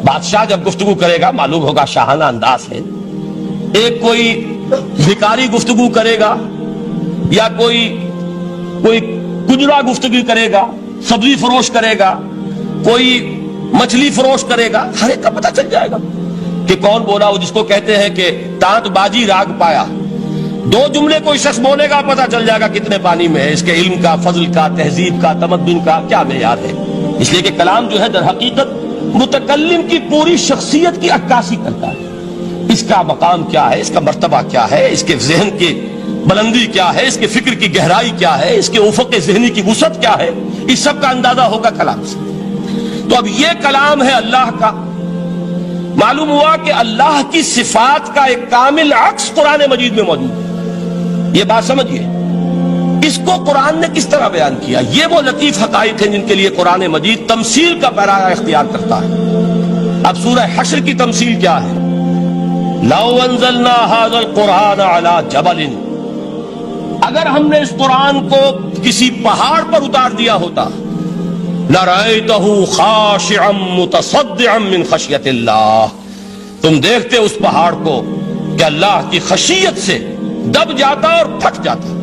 بادشاہ جب گفتگو کرے گا معلوم ہوگا شاہانہ انداز ہے، ایک کوئی بھکاری گفتگو کرے گا یا کوئی کجرا گفتگو کرے گا، سبزی فروش کرے گا، کوئی مچھلی فروش کرے گا، ہر ایک کا پتہ چل جائے گا کہ کون بولا، وہ جس کو کہتے ہیں کہ تانت بازی راگ پایا، دو جملے کوئی شخص بولے گا پتہ چل جائے گا کتنے پانی میں ہے، اس کے علم کا، فضل کا، تہذیب کا، تمدن کا کیا معیار ہے۔ اس لیے کہ کلام جو ہے در حقیقت متکلم کی پوری شخصیت کی عکاسی کرتا ہے، اس کا مقام کیا ہے، اس کا مرتبہ کیا ہے، اس کے ذہن کی بلندی کیا ہے، اس کے فکر کی گہرائی کیا ہے، اس کے افق ذہنی کی وسعت کیا ہے، اس سب کا اندازہ ہوگا کلام سے۔ تو اب یہ کلام ہے اللہ کا۔ معلوم ہوا کہ اللہ کی صفات کا ایک کامل عکس قرآن مجید میں موجود ہے۔ یہ بات سمجھیے، اس کو قرآن نے کس طرح بیان کیا؟ یہ وہ لطیف حقائق ہیں جن کے لیے قرآن مجید تمثیل کا پیرایا اختیار کرتا ہے۔ اب سورہ حشر کی تمثیل کیا ہے؟ لو انزلنا هذا القرآن على جبل، اگر ہم نے اس قرآن کو کسی پہاڑ پر اتار دیا ہوتا، لرأيته خاشعا متصدعا من خشیت اللہ، تم دیکھتے اس پہاڑ کو کہ اللہ کی خشیت سے دب جاتا اور پھٹ جاتا۔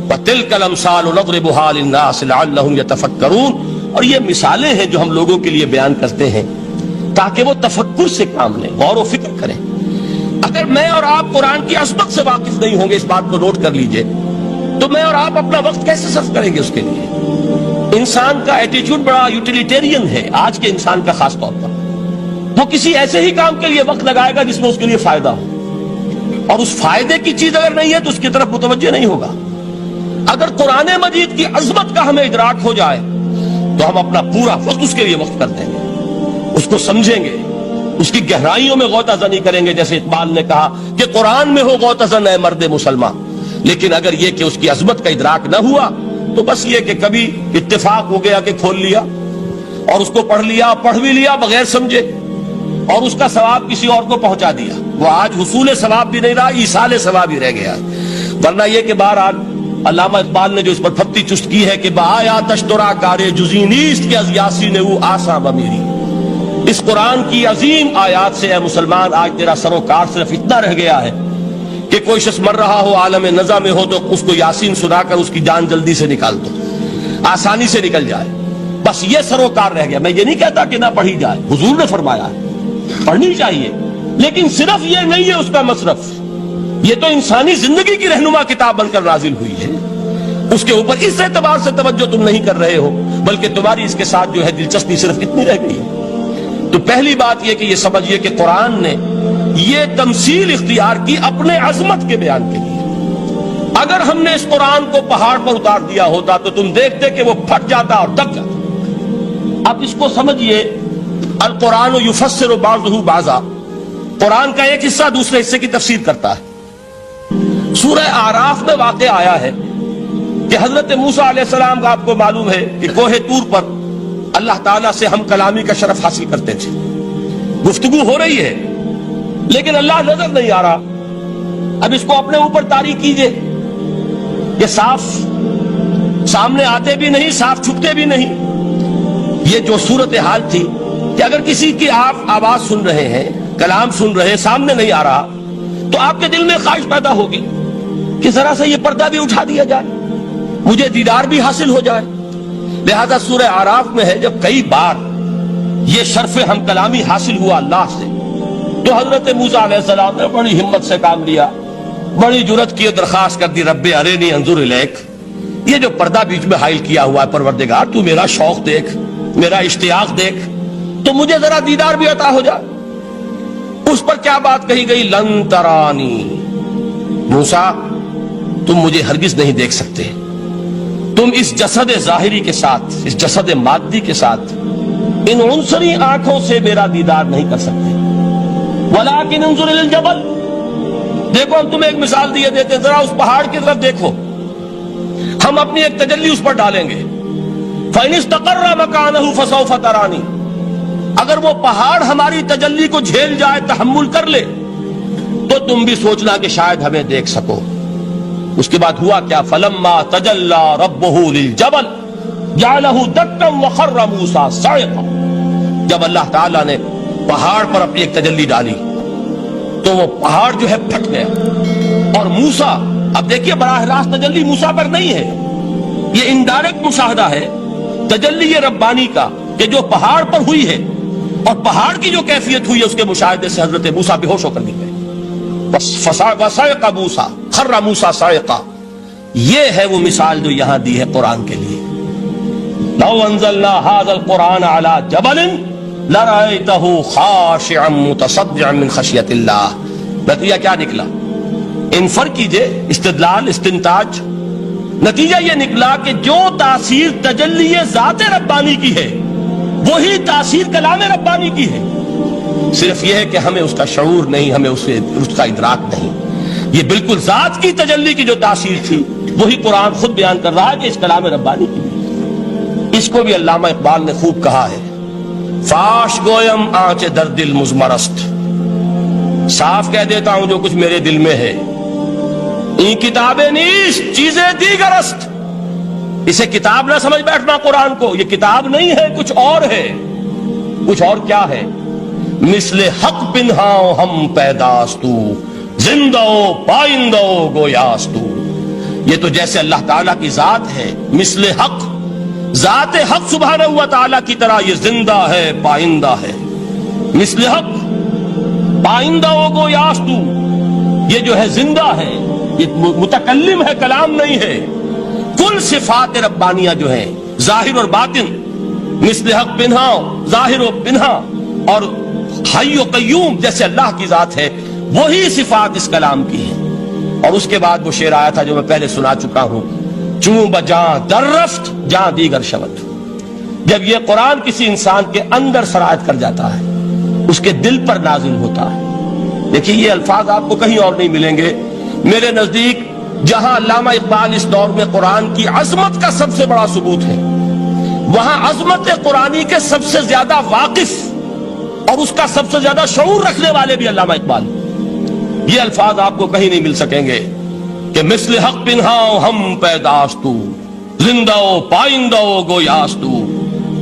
وَتِلْكَ الْأَمْثَالُ نَضْرِبُهَا لِلنَّاسِ لَعَلَّهُمْ يَتَفَكَّرُونَ، اور یہ مثالیں ہیں جو ہم لوگوں کے لیے بیان کرتے ہیں تاکہ وہ تفکر سے کام لیں، غور و فکر کریں۔ اگر میں اور آپ قرآن کی عظمت سے واقف نہیں ہوں گے، اس بات کو نوٹ کر لیجئے، تو میں اور آپ اپنا وقت کیسے صرف کریں گے اس کے لیے؟ انسان کا ایٹیچیوڈ بڑا یوٹیلیٹیرین ہے، آج کے انسان کا خاص طور پر۔ وہ کسی ایسے ہی کام کے لیے وقت لگائے گا جس میں اس کے لیے فائدہ ہو، اور اس فائدے کی چیز اگر نہیں ہے تو اس کی طرف متوجہ نہیں ہوگا۔ اگر قرآن مجید کی عظمت کا ہمیں ادراک ہو جائے تو ہم اپنا پورا وقت اس کے لیے وقف کر دیں گے، اس کو سمجھیں گے، اس کی گہرائیوں میں غوطہ زنی کریں گے، جیسے اقبال نے کہا کہ قرآن میں ہو غوطہ زن اے مرد مسلمان۔ لیکن اگر یہ کہ اس کی عظمت کا ادراک نہ ہوا تو بس یہ کہ کبھی اتفاق ہو گیا کہ کھول لیا اور اس کو پڑھ لیا، پڑھ بھی لیا بغیر سمجھے، اور اس کا ثواب کسی اور کو پہنچا دیا، وہ آج حصول ثواب بھی نہیں رہا، ایصال ثواب ہی رہ گیا۔ ورنہ یہ کہ بہرحال علامہ اقبال نے جو اس پر پھپتی چست کی ہے کہ بآیا تشترا کارے جزی نیست کہ از یاسین او آساں بمیری، اس قرآن کی عظیم آیات سے اے مسلمان آج تیرا سروکار صرف اتنا رہ گیا ہے کہ کوئی شخص مر رہا ہو، عالم نزا میں ہو، تو اس کو یاسین سنا کر اس کی جان جلدی سے نکال دو، آسانی سے نکل جائے، بس یہ سروکار رہ گیا۔ میں یہ نہیں کہتا کہ نہ پڑھی جائے، حضور نے فرمایا ہے پڑھنی چاہیے، لیکن صرف یہ نہیں ہے اس کا مصرف، یہ تو انسانی زندگی کی رہنما کتاب بن کر نازل ہوئی ہے، اس کے اوپر اس اعتبار سے توجہ تم نہیں کر رہے ہو، بلکہ تمہاری اس کے ساتھ جو ہے دلچسپی صرف اتنی رہ گئی ہے۔ تو پہلی بات یہ کہ یہ سمجھیے کہ قرآن نے یہ تمثیل اختیار کی اپنے عظمت کے بیان کے لیے۔ اگر ہم نے اس قرآن کو پہاڑ پر اتار دیا ہوتا تو تم دیکھتے کہ وہ پھٹ جاتا اور دب جاتا۔ اب اس کو سمجھیے، القرآن یفسر بعضہ بعضا، قرآن کا ایک حصہ دوسرے حصے کی تفسیر کرتا ہے۔ سورہ اعراف میں واقع آیا ہے کہ حضرت موسیٰ علیہ السلام کا آپ کو معلوم ہے کہ کوہ طور پر اللہ تعالیٰ سے ہم کلامی کا شرف حاصل کرتے تھے، گفتگو ہو رہی ہے لیکن اللہ نظر نہیں آ رہا۔ اب اس کو اپنے اوپر طاری کیجئے، یہ صاف سامنے آتے بھی نہیں، صاف چھپتے بھی نہیں۔ یہ جو صورتحال تھی کہ اگر کسی کی آپ آواز سن رہے ہیں، کلام سن رہے ہیں، سامنے نہیں آ رہا، تو آپ کے دل میں خواہش پیدا ہوگی کہ ذرا سا یہ پردہ بھی اٹھا دیا جائے، مجھے دیدار بھی حاصل ہو جائے۔ لہذا سورہ اعراف میں ہے جب کئی بار یہ شرف ہم کلامی حاصل ہوا اللہ سے، تو حضرت موسیٰ علیہ السلام نے بڑی ہمت سے کام لیا، بڑی جرت کی درخواست کر دی، رب ارنی انظر الیک، یہ جو پردہ بیچ میں حائل کیا ہوا ہے پروردگار، تو میرا شوق دیکھ، میرا اشتیاق دیکھ، تو مجھے ذرا دیدار بھی عطا ہو جائے۔ اس پر کیا بات کہی گئی؟ لن ترانی، موسیٰ تم مجھے ہرگز نہیں دیکھ سکتے، تم اس جسد ظاہری کے ساتھ، اس جسد مادی کے ساتھ، ان عنصری آنکھوں سے میرا دیدار نہیں کر سکتے۔ ولیکن انظر الی الجبل، دیکھو ہم تمہیں ایک مثال دیے دیتے، ذرا اس پہاڑ کی طرف دیکھو، ہم اپنی ایک تجلی اس پر ڈالیں گے۔ فإن استقر مکانہ فسوف ترانی، اگر وہ پہاڑ ہماری تجلی کو جھیل جائے، تحمل کر لے، تو تم بھی سوچنا کہ شاید ہمیں دیکھ سکو۔ اس کے بعد ہوا کیا؟ فلما تجلی ربہ للجبل جعلہ دکا وخر موسیٰ صعقا، جب اللہ تعالیٰ نے پہاڑ پر اپنی ایک تجلی ڈالی تو وہ پہاڑ جو ہے پھٹ گیا، اور موسیٰ، اب دیکھیے براہ راست تجلی موسیٰ پر نہیں ہے، یہ انڈائریکٹ مشاہدہ ہے تجلی ربانی کا کہ جو پہاڑ پر ہوئی ہے، اور پہاڑ کی جو کیفیت ہوئی ہے اس کے مشاہدے سے حضرت موسیٰ بے ہوش ہو کر گر گئے۔ وصعق موسیٰ، خر موسیٰ صاعقا. یہ ہے وہ مثال جو یہاں دی ہے قرآن کے لیے. لو انزلنا هذا القرآن على جبل لرأيته خاشعا متصدعا من خشیۃ اللہ. نتیجہ کیا نکلا؟ انفر کیجئے، استدلال، استنتاج. نتیجہ یہ نکلا کہ جو تاثیر تجلی ذات ربانی کی ہے وہی تاثیر کلام ربانی کی ہے. صرف یہ ہے کہ ہمیں اس کا شعور نہیں، ہمیں اس کا ادراک نہیں. یہ بالکل ذات کی تجلی کی جو تاثیر تھی وہی قرآن خود بیان کر رہا ہے کہ اس کلام ربانی کی. اس کو بھی علامہ اقبال نے خوب کہا ہے، فاش گویم آنچ در دل مزمرست. صاف کہہ دیتا ہوں جو کچھ میرے دل میں ہے. این کتابیں نیست چیزیں دیگر است. اسے کتاب نہ سمجھ بیٹھنا قرآن کو، یہ کتاب نہیں ہے، کچھ اور ہے. کچھ اور کیا ہے؟ مثل حق پنہاؤ ہم پیداستو زندہ پائندہ گویاستو. یہ تو جیسے اللہ تعالیٰ کی ذات ہے، مثل حق، ذات حق سبحانہ و تعالیٰ کی طرح یہ زندہ ہے، پائندہ ہے. مثل حق پائندہ گویاستو، یہ جو ہے زندہ ہے، یہ متکلم ہے، کلام نہیں ہے. کل صفات ربانیہ جو ہیں ظاہر اور باطن، مثل حق پنہا، ظاہر و پنہا، اور حی و قیوم جیسے اللہ کی ذات ہے، وہی صفات اس کلام کی ہیں. اور اس کے بعد وہ شعر آیا تھا جو میں پہلے سنا چکا ہوں، چوں بجاں در رفت جاں دیگر شود. جب یہ قرآن کسی انسان کے اندر سرایت کر جاتا ہے، اس کے دل پر نازل ہوتا ہے. دیکھیے یہ الفاظ آپ کو کہیں اور نہیں ملیں گے. میرے نزدیک جہاں علامہ اقبال اس دور میں قرآن کی عظمت کا سب سے بڑا ثبوت ہے، وہاں عظمت قرآنی کے سب سے زیادہ واقف اور اس کا سب سے زیادہ شعور رکھنے والے بھی علامہ اقبال. یہ الفاظ آپ کو کہیں نہیں مل سکیں گے کہ مثل حق پنہاؤ ہم پیداستو زندہ پائندہ گویاستو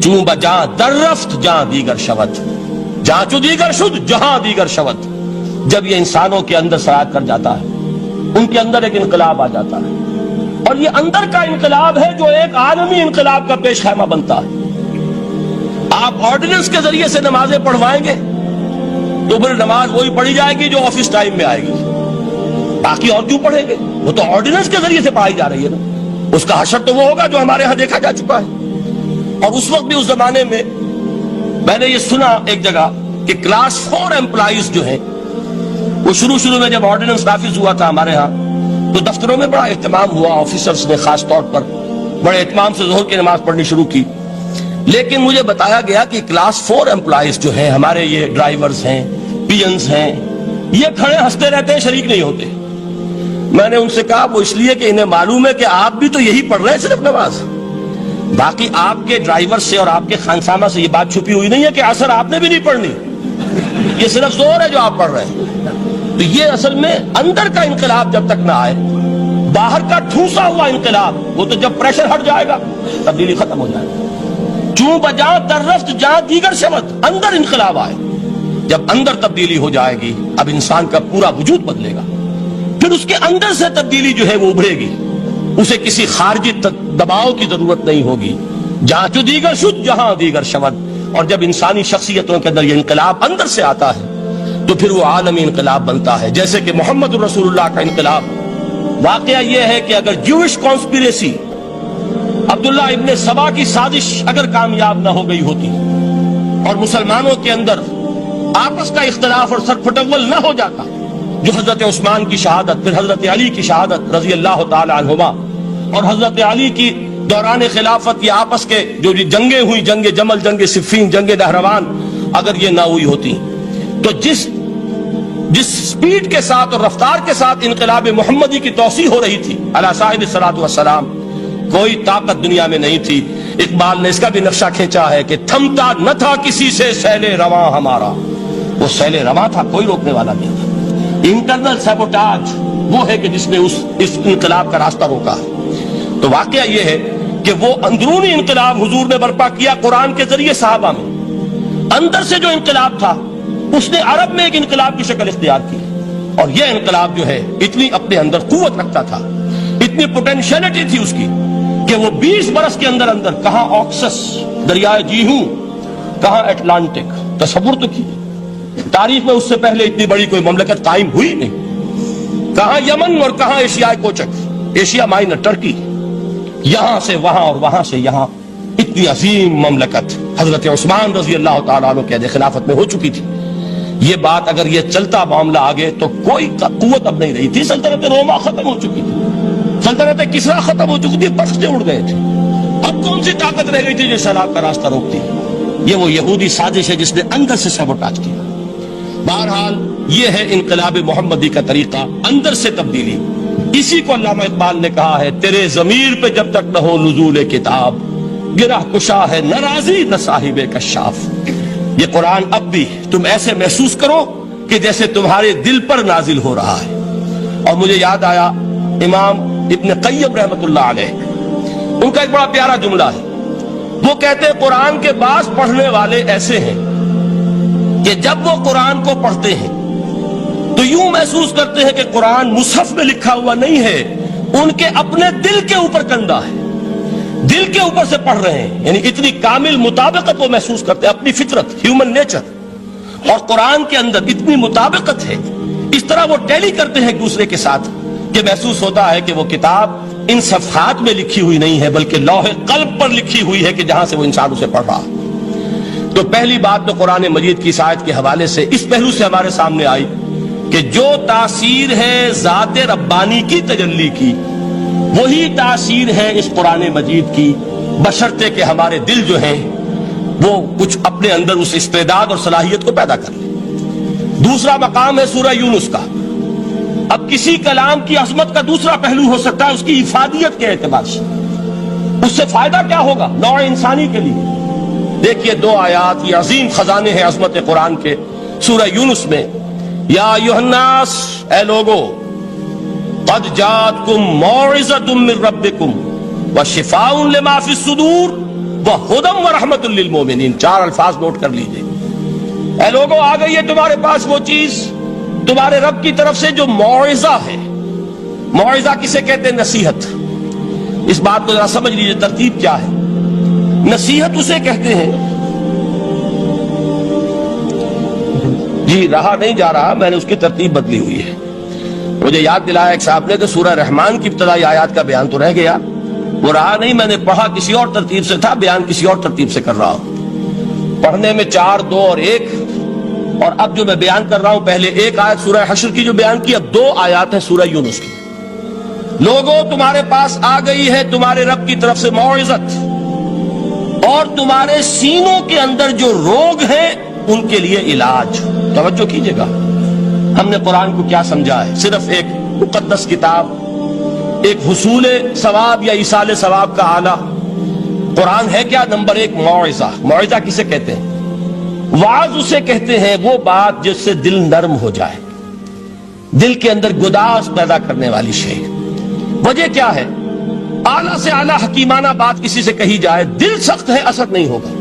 چوں بجاں در رفت جاں دیگر شود جاں چو دیگر شد جہاں دیگر شود. جب یہ انسانوں کے اندر سرایت کر جاتا ہے، ان کے اندر ایک انقلاب آ جاتا ہے، اور یہ اندر کا انقلاب ہے جو ایک عالمی انقلاب کا پیش خیمہ بنتا ہے. آپ آرڈیننس کے ذریعے سے نمازیں پڑھوائیں گے تو پھر نماز وہی پڑھی جائے گی جو آفس ٹائم میں آئے گی. باقی اور کیوں پڑھیں گے؟ وہ تو آرڈیننس کے ذریعے سے پڑھائی جا رہی ہے نا. اس کا حشر تو وہ ہوگا جو ہمارے ہاں دیکھا جا چکا ہے. اور اس وقت بھی اس زمانے میں میں نے یہ سنا ایک جگہ کہ کلاس 4 امپلائیز جو ہیں، وہ شروع میں جب آرڈیننس نافذ ہوا تھا ہمارے ہاں تو دفتروں میں بڑا اہتمام ہوا. آفیسرز نے خاص طور پر بڑے اہتمام سے ظہر کی نماز پڑھنی شروع کی. لیکن مجھے بتایا گیا کہ کلاس 4 امپلائیز جو ہیں، ہمارے یہ ڈرائیورز ہیں، پی-انز ہیں، یہ کھڑے ہنستے رہتے ہیں، شریک نہیں ہوتے. میں نے ان سے کہا وہ اس لیے کہ انہیں معلوم ہے کہ آپ بھی تو یہی پڑھ رہے ہیں صرف نماز. باقی آپ کے ڈرائیور سے اور آپ کے خانسامہ سے یہ بات چھپی ہوئی نہیں ہے کہ عصر آپ نے بھی نہیں پڑھنی. یہ صرف زور ہے جو آپ پڑھ رہے ہیں. تو یہ اصل میں اندر کا انقلاب جب تک نہ آئے، باہر کا ٹھوسا ہوا انقلاب، وہ تو جب پریشر ہٹ جائے گا تبدیلی ختم ہو جائے گا. چوں بجاں در رفت جاں دیگر شود، اندر انقلاب آئے. جب اندر تبدیلی ہو جائے گی اب انسان کا پورا وجود بدلے گا. پھر اس کے اندر سے تبدیلی جو ہے وہ ابھرے گی، اسے کسی خارجی دباؤ کی ضرورت نہیں ہوگی. جہاں چو دیگر شد جہاں دیگر شود. اور جب انسانی شخصیتوں کے اندر یہ انقلاب اندر سے آتا ہے تو پھر وہ عالمی انقلاب بنتا ہے. جیسے کہ محمد رسول اللہ کا انقلاب. واقعہ یہ ہے کہ اگر جوش کانسپیریسی، عبداللہ ابن سبا کی سازش اگر کامیاب نہ ہو گئی ہوتی اور مسلمانوں کے اندر آپس کا اختلاف اور سرپھٹول نہ ہو جاتا، جو حضرت عثمان کی شہادت، پھر حضرت علی کی شہادت رضی اللہ تعالی عنہما، اور حضرت علی کی دوران خلافت یہ آپس کے جو جنگیں ہوئی، جنگ جمل، جنگ صفین، جنگ نہروان، اگر یہ نہ ہوئی ہوتی تو جس سپیڈ کے ساتھ اور رفتار کے ساتھ انقلاب محمدی کی توسیع ہو رہی تھی علی صاحب الصلاۃ والسلام، کوئی طاقت دنیا میں نہیں تھی. اقبال نے اس کا بھی نقشہ کھینچا ہے کہ تھمتا نہ تھا کسی سے سیل رواں ہمارا. وہ سیل رواں تھا، کوئی روکنے والا نہیں تھا. انٹرنل سیبوٹاج وہ ہے کہ جس نے اس انقلاب کا راستہ روکا ہے. تو واقعہ یہ ہے کہ وہ اندرونی انقلاب حضور نے برپا کیا قرآن کے ذریعے صحابہ میں. اندر سے جو انقلاب تھا اس نے عرب میں ایک انقلاب کی شکل اختیار کی. اور یہ انقلاب جو ہے اتنی اپنے اندر قوت رکھتا تھا، اتنی پوٹینشیلٹی تھی اس کی کہ وہ 20 برس کے اندر کہاں آکسس دریائے جیہوں، کہاں اٹلانٹک. تصور تو کی تاریخ میں اس سے پہلے اتنی بڑی کوئی مملکت قائم ہوئی نہیں. کہاں یمن اور کہاں ایشیائے کوچک، ایشیا مائنر ٹرکی، یہاں سے وہاں اور وہاں سے یہاں، اتنی عظیم مملکت حضرت عثمان رضی اللہ تعالیٰ عنہ کے عہد خلافت میں ہو چکی تھی۔ یہ بات اگر یہ چلتا معاملہ آگے تو کوئی قوت اب نہیں رہی تھی۔ سلطنت روما ختم ہو چکی تھی، سلطنت کسرا ختم ہو چکی تھی، پرچے اڑ گئے تھے، اب کون سی طاقت رہ گئی تھی جو سیلاب کا راستہ روکتی؟ یہ وہ یہودی سازش ہے جس نے اندر سے سیبوٹاج کیا۔ بہرحال یہ ہے انقلاب محمدی کا طریقہ، اندر سے تبدیلی۔ اسی کو علامہ اقبال نے کہا ہے، تیرے ضمیر پہ جب تک نہ ہو نزول کتاب، گرہ کشا ہے نہ راضی نہ صاحب کشاف۔ یہ قرآن اب بھی تم ایسے محسوس کرو کہ جیسے تمہارے دل پر نازل ہو رہا ہے۔ اور مجھے یاد آیا امام ابن قیم رحمۃ اللہ علیہ، ان کا ایک بڑا پیارا جملہ ہے۔ وہ کہتے ہیں قرآن کے بعض پڑھنے والے ایسے ہیں کہ جب وہ قرآن کو پڑھتے ہیں تو یوں محسوس کرتے ہیں کہ قرآن مصحف میں لکھا ہوا نہیں ہے، ان کے اپنے دل کے اوپر کندہ ہے، دل کے اوپر سے پڑھ رہے ہیں، یعنی اتنی کامل مطابقت وہ محسوس کرتے ہیں، اپنی فطرت، ہیومن نیچر اور قرآن کے اندر اتنی مطابقت ہے، اس طرح وہ ٹیلی کرتے ہیں ایک دوسرے کے ساتھ کہ محسوس ہوتا ہے کہ وہ کتاب ان صفحات میں لکھی ہوئی نہیں ہے بلکہ لوح قلب پر لکھی ہوئی ہے کہ جہاں سے وہ انسان اسے پڑھ رہا۔ تو پہلی بات تو قرآن مجید کی آیت کے حوالے سے اس پہلو سے ہمارے سامنے آئی کہ جو تاثیر ہے ذات ربانی کی تجلی کی، وہی تاثیر ہے اس قرآن مجید کی، بشرطے کہ ہمارے دل جو ہیں وہ کچھ اپنے اندر اس استعداد اور صلاحیت کو پیدا کر لیں۔ دوسرا مقام ہے سورہ یونس کا۔ اب کسی کلام کی عظمت کا دوسرا پہلو ہو سکتا ہے اس کی افادیت کے اعتبار سے، اس سے فائدہ کیا ہوگا نوع انسانی کے لیے۔ دیکھیے دو آیات، یہ عظیم خزانے ہیں عظمت قرآن کے۔ سورہ یونس میں یا ایھا الناس، اے لوگو، قد جاءتکم موعظۃ من ربکم وشفاء لما فی الصدور وہدی ورحمۃ للمؤمنین۔ چار الفاظ نوٹ کر لیجئے۔ اے لوگو، آ گئی ہے تمہارے پاس وہ چیز تمہارے رب کی طرف سے جو موعظہ ہے۔ موعظہ کسے کہتے ہیں؟ نصیحت۔ اس بات کو ذرا سمجھ لیجئے، ترتیب کیا ہے۔ نصیحت اسے کہتے ہیں، جی رہا نہیں جا رہا، میں نے اس کی ترتیب بدلی ہوئی ہے۔ مجھے یاد دلایا ایک صاحب نے کہ سورہ رحمان کی ابتدائی آیات کا بیان تو رہ گیا، وہ رہا نہیں، میں نے پڑھا کسی اور ترتیب سے تھا، بیان کسی اور ترتیب سے کر رہا ہوں۔ پڑھنے میں 4، 2 اور 1، اور اب جو میں بیان کر رہا ہوں پہلے ایک آیت سورہ حشر کی جو بیان کی، اب 2 آیات ہیں سورہ یونس کی۔ لوگوں، تمہارے پاس آ گئی ہے تمہارے رب کی طرف سے موعظت، اور تمہارے سینوں کے اندر جو روگ ہیں ان کے لیے علاج۔ توجہ کیجئے گا، ہم نے قرآن کو کیا سمجھا ہے؟ صرف ایک مقدس کتاب، ایک حصول ثواب یا ایصال ثواب کا آلہ۔ قرآن ہے کیا؟ نمبر 1 موعظہ۔ موعظہ کسے کہتے ہیں؟ وعظ اسے کہتے ہیں وہ بات جس سے دل نرم ہو جائے، دل کے اندر گداز پیدا کرنے والی شے۔ وجہ کیا ہے؟ اعلیٰ سے اعلیٰ حکیمانہ بات کسی سے کہی جائے، دل سخت ہے، اثر نہیں ہوگا،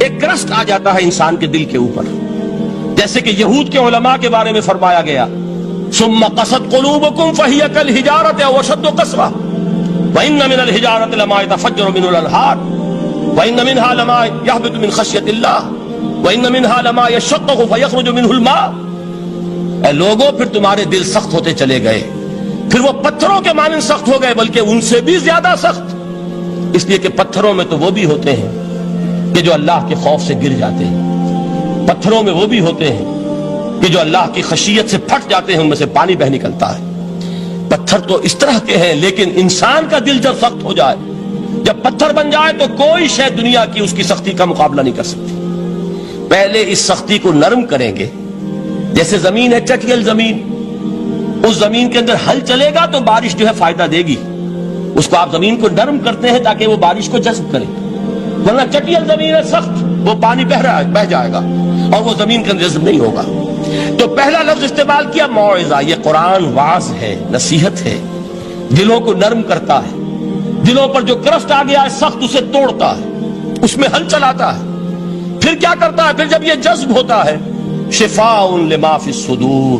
ایک کرسٹ آ جاتا ہے انسان کے دل کے اوپر۔ جیسے کہ یہود کے علماء کے بارے میں فرمایا گیا، ثم قست قلوبکم فہی کالحجارۃ او اشد قسوۃ وان من الحجارۃ لما يتفجر منه الانہار وان منها لما يهبط من خشیۃ اللہ وان منها لما يشقق فيخرج منه الماء۔ اے لوگوں، پھر تمہارے دل سخت ہوتے چلے گئے، پھر وہ پتھروں کے مانند سخت ہو گئے، بلکہ ان سے بھی زیادہ سخت، اس لیے کہ پتھروں میں تو وہ بھی ہوتے ہیں کہ جو اللہ کے خوف سے گر جاتے ہیں، پتھروں میں وہ بھی ہوتے ہیں کہ جو اللہ کی خشیت سے پھٹ جاتے ہیں، ان میں سے پانی بہ نکلتا ہے۔ پتھر تو اس طرح کے ہیں، لیکن انسان کا دل جب سخت ہو جائے، جب پتھر بن جائے، تو کوئی شے دنیا کی اس کی سختی کا مقابلہ نہیں کر سکتی۔ پہلے اس سختی کو نرم کریں گے، جیسے زمین ہے چٹیل زمین، اس زمین کے اندر ہل چلے گا تو بارش جو ہے فائدہ دے گی، اس کو آپ زمین کو نرم کرتے ہیں تاکہ وہ بارش کو جذب کرے، ورنہ چٹیل زمین ہے سخت، وہ پانی بہ جائے گا اور وہ زمین کے اندر جذب نہیں ہوگا۔ تو پہلا لفظ استعمال کیا موعظہ۔ یہ قرآن واعظ ہے، نصیحت ہے، دلوں کو نرم کرتا ہے، دلوں پر جو کرسٹ آ گیا ہے سخت اسے توڑتا ہے، اس میں ہل چلاتا ہے۔ پھر کیا کرتا ہے؟ پھر جب یہ جذب ہوتا ہے، شفاء لما فی الصدور،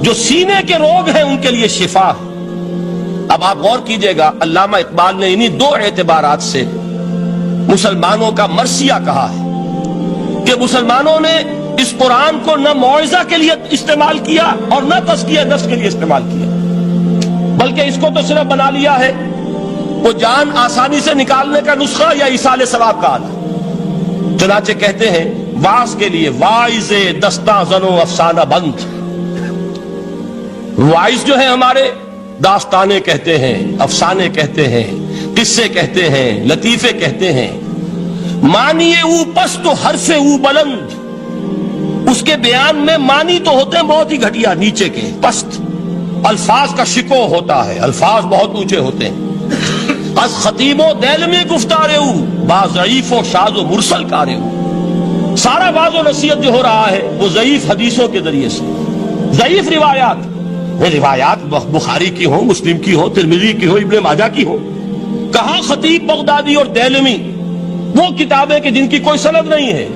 جو سینے کے روگ ہیں ان کے لیے شفا ہے۔ اب آپ غور کیجئے گا، علامہ اقبال نے انہی 2 اعتبارات سے مسلمانوں کا مرثیہ کہا ہے کہ مسلمانوں نے اس قرآن کو نہ موعظہ کے لیے استعمال کیا اور نہ تزکیہ نفس کے لیے استعمال کیا۔ بلکہ اس کو تو صرف بنا لیا ہے وہ جان آسانی سے نکالنے کا نسخہ یا ایصال ثواب کا آلہ۔ چنانچہ کہتے ہیں واعظ کے لیے واعظ دستاں زنو افسانہ بند، واعظ جو ہے ہمارے داستانے کہتے ہیں، افسانے کہتے ہیں، قصے کہتے ہیں، لطیفے کہتے ہیں، معنی او پست و حرف او بلند، اس کے بیان میں معنی تو ہوتے ہیں بہت ہی گھٹیا نیچے کے پست، الفاظ کا شکو ہوتا ہے، الفاظ بہت اونچے ہوتے ہیں۔ از خطیب و دیلمی گفتارے او با ضعیف و شاذ و مرسل کارے او، سارا واعظ و نصیحت جو ہو رہا ہے وہ ضعیف حدیثوں کے ذریعے سے، ضعیف روایات، وہ روایات بخاری کی ہو، مسلم کی ہو، ترمذی کی ہو، ابن ماجہ کی ہو، کہاں خطیب بغدادی اور دیلمی وہ کتابیں کہ جن کی کوئی سند نہیں ہے،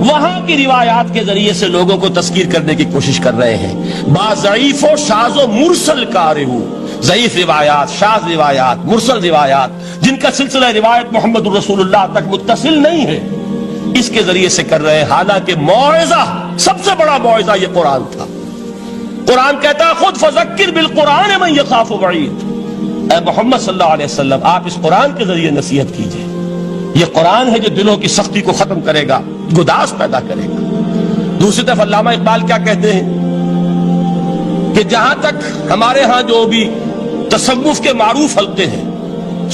وہاں کی روایات کے ذریعے سے لوگوں کو تذکیر کرنے کی کوشش کر رہے ہیں۔ با ضعیف و شاذ و مرسل کارے ہو، ضعیف روایات، شاذ روایات، مرسل روایات جن کا سلسلہ روایت محمد الرسول اللہ تک متصل نہیں ہے، اس کے ذریعے سے کر رہے ہیں، حالانکہ موعظہ سب سے بڑا موعظہ یہ قرآن تھا۔ قرآن کہتا ہے خود فذکر بالقرآن من یخاف وعید، اے محمد صلی اللہ علیہ وسلم آپ اس قرآن کے ذریعے نصیحت کیجئے، یہ قرآن ہے جو دلوں کی سختی کو ختم کرے گا، گداز پیدا کرے گا۔ دوسری طرف علامہ اقبال کیا کہتے ہیں کہ جہاں تک ہمارے ہاں جو بھی تصوف کے معروف حلقے ہیں،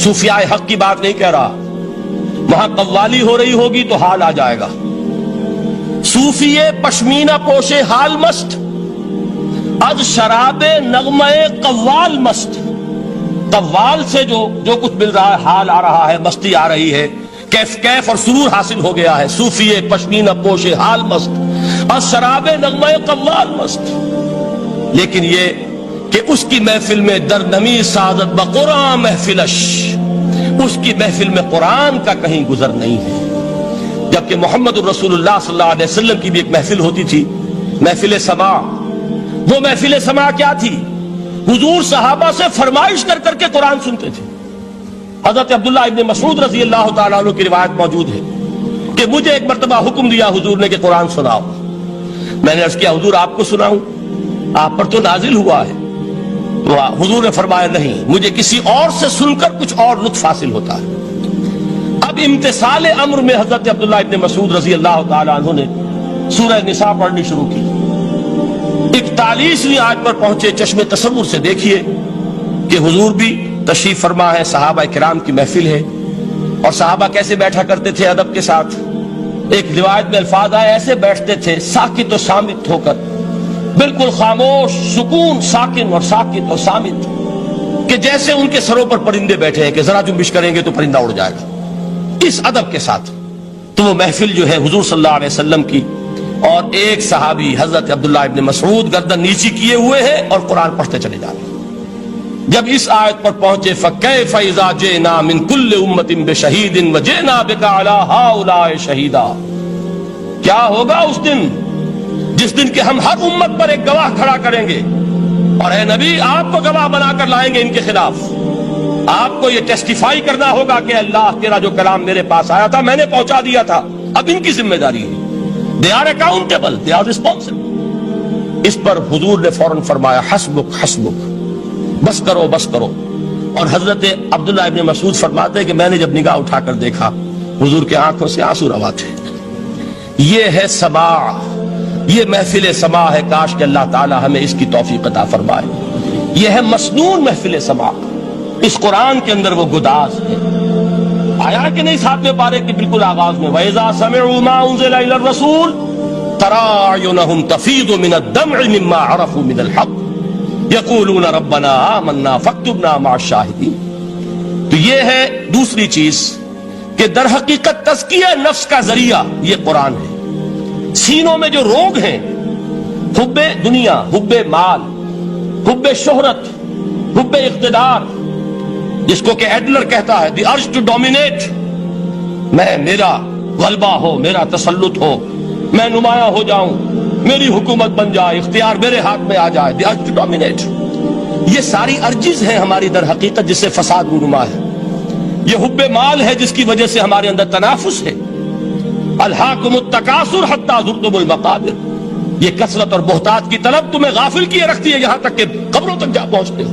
صوفیاء حق کی بات نہیں کہہ رہا، وہاں قوالی ہو رہی ہوگی تو حال آ جائے گا، صوفی پشمینہ پوش حال مست، از شراب نغمہ قوال مست، قوال سے جو کچھ مل رہا ہے، حال آ رہا ہے، مستی آ رہی ہے، کیف اور سرور حاصل ہو گیا ہے، صوفی پشمینہ پوش حال مست، از شراب نغمہ قوال مست۔ لیکن یہ کہ اس کی محفل میں در نمی سعادت بقرآن محفلش، اس کی محفل میں قرآن کا کہیں گزر نہیں ہے، جبکہ محمد الرسول اللہ صلی اللہ علیہ وسلم کی بھی ایک محفل ہوتی تھی، محفل سماع۔ وہ محفل سماع کیا تھی؟ حضور صحابہ سے فرمائش کر کر کے قرآن سنتے تھے۔ حضرت عبداللہ ابن مسعود رضی اللہ تعالیٰ عنہ کی روایت موجود ہے کہ مجھے ایک مرتبہ حکم دیا حضور نے کہ قرآن سناؤ، میں نے عرض کیا حضور آپ کو سناؤں، آپ پر تو نازل ہوا ہے، تو حضور نے فرمایا نہیں، مجھے کسی اور سے سن کر کچھ اور لطف حاصل ہوتا ہے۔ اب امتثال امر میں حضرت عبداللہ ابن مسعود رضی اللہ تعالیٰ عنہ نے سورہ نساء پڑھنی شروع کی، 41ویں آیت پر پہنچے، چشم تصور سے دیکھیے کہ حضور بھی تشریف فرما ہے، صحابہ کرام کی محفل ہے، اور صحابہ کیسے بیٹھا کرتے تھے ادب کے ساتھ۔ ایک روایت میں الفاظ آئے ایسے بیٹھتے تھے ساکت و صامت ہو کر، بالکل خاموش، سکون، ساکن اور ساکت اور صامت، کہ جیسے ان کے سروں پر پرندے بیٹھے ہیں کہ ذرا جنبش کریں گے تو پرندہ اڑ جائے گا، اس ادب کے ساتھ۔ تو وہ محفل جو ہے حضور صلی اللہ علیہ وسلم کی، اور ایک صحابی حضرت عبداللہ ابن مسعود گردن نیچی کیے ہوئے ہیں اور قرآن پڑھتے چلے جا رہے ہیں۔ جب اس آیت پر پہنچے فَكَيْفَ إِذَا جِئْنَا مِن كُلِّ أُمَّةٍ بِشَهِيدٍ وَجِئْنَا بِكَ عَلَىٰ هَٰؤُلَاءِ شَهِيدًا، کیا ہوگا اس دن جس دن کہ ہم ہر امت پر ایک گواہ کھڑا کریں گے، اور اے نبی آپ کو گواہ بنا کر لائیں گے ان کے خلاف، آپ کو یہ ٹیسٹیفائی کرنا ہوگا کہ اللہ تیرا جو کلام میرے پاس آیا تھا میں نے پہنچا دیا تھا، اب ان کی ذمہ داری ہے، they are accountable, they are responsible۔ اس پر حضور نے فوراً فرمایا حسبک حسبک، بس کرو بس کرو۔ اور حضرت عبداللہ ابن مسعود فرماتے ہیں کہ میں نے جب نگاہ اٹھا کر دیکھا حضور کے آنکھوں سے آنسو روا تھے۔ یہ ہے سماع، یہ محفل سماع ہے، کاش کہ اللہ تعالی ہمیں اس کی توفیق عطا فرمائے۔ یہ ہے مسنون محفل سماع، اس قرآن کے اندر وہ گداز ہے۔ آیا کہ نہیں 7ویں پارے کی بالکل آغاز میں وَإِذَا سَمِعُوا مَا أُنزِلَ إِلَى الرَّسُولِ تَرَىٰ أَعْيُنَهُمْ تَفِيضُ مِنَ الدَّمْعِ مِمَّا عَرَفُوا مِنَ الْحَقِّ يَقُولُونَ رَبَّنَا آمَنَّا فَاكْتُبْنَا مَعَ الشَّاهِدِينَ۔ تو یہ ہے دوسری چیز کہ در حقیقت تزکیہ نفس کا ذریعہ یہ قرآن ہے۔ سینوں میں جو روگ ہیں، حب دنیا، حب مال، حب شہرت، حب اقتدار، جس کو کہ ایڈلر کہتا ہے دی ارج ٹو ڈومینیٹ، میرا غلبہ ہو، میرا تسلط ہو، میں نمایاں ہو جاؤں، میری حکومت بن جائے، اختیار میرے ہاتھ میں آ جائے، دی ارج ٹو ڈومینیٹ، یہ ساری ارجز ہیں ہماری در حقیقت جس سے فساد رونما ہے۔ یہ حب مال ہے جس کی وجہ سے ہمارے اندر تنافس ہے۔ الہاکم التکاثر حتی زرتم المقابر، یہ کثرت اور بہتات کی طلب تمہیں غافل کیے رکھتی ہے یہاں تک کہ قبروں تک جا پہنچتے ہو۔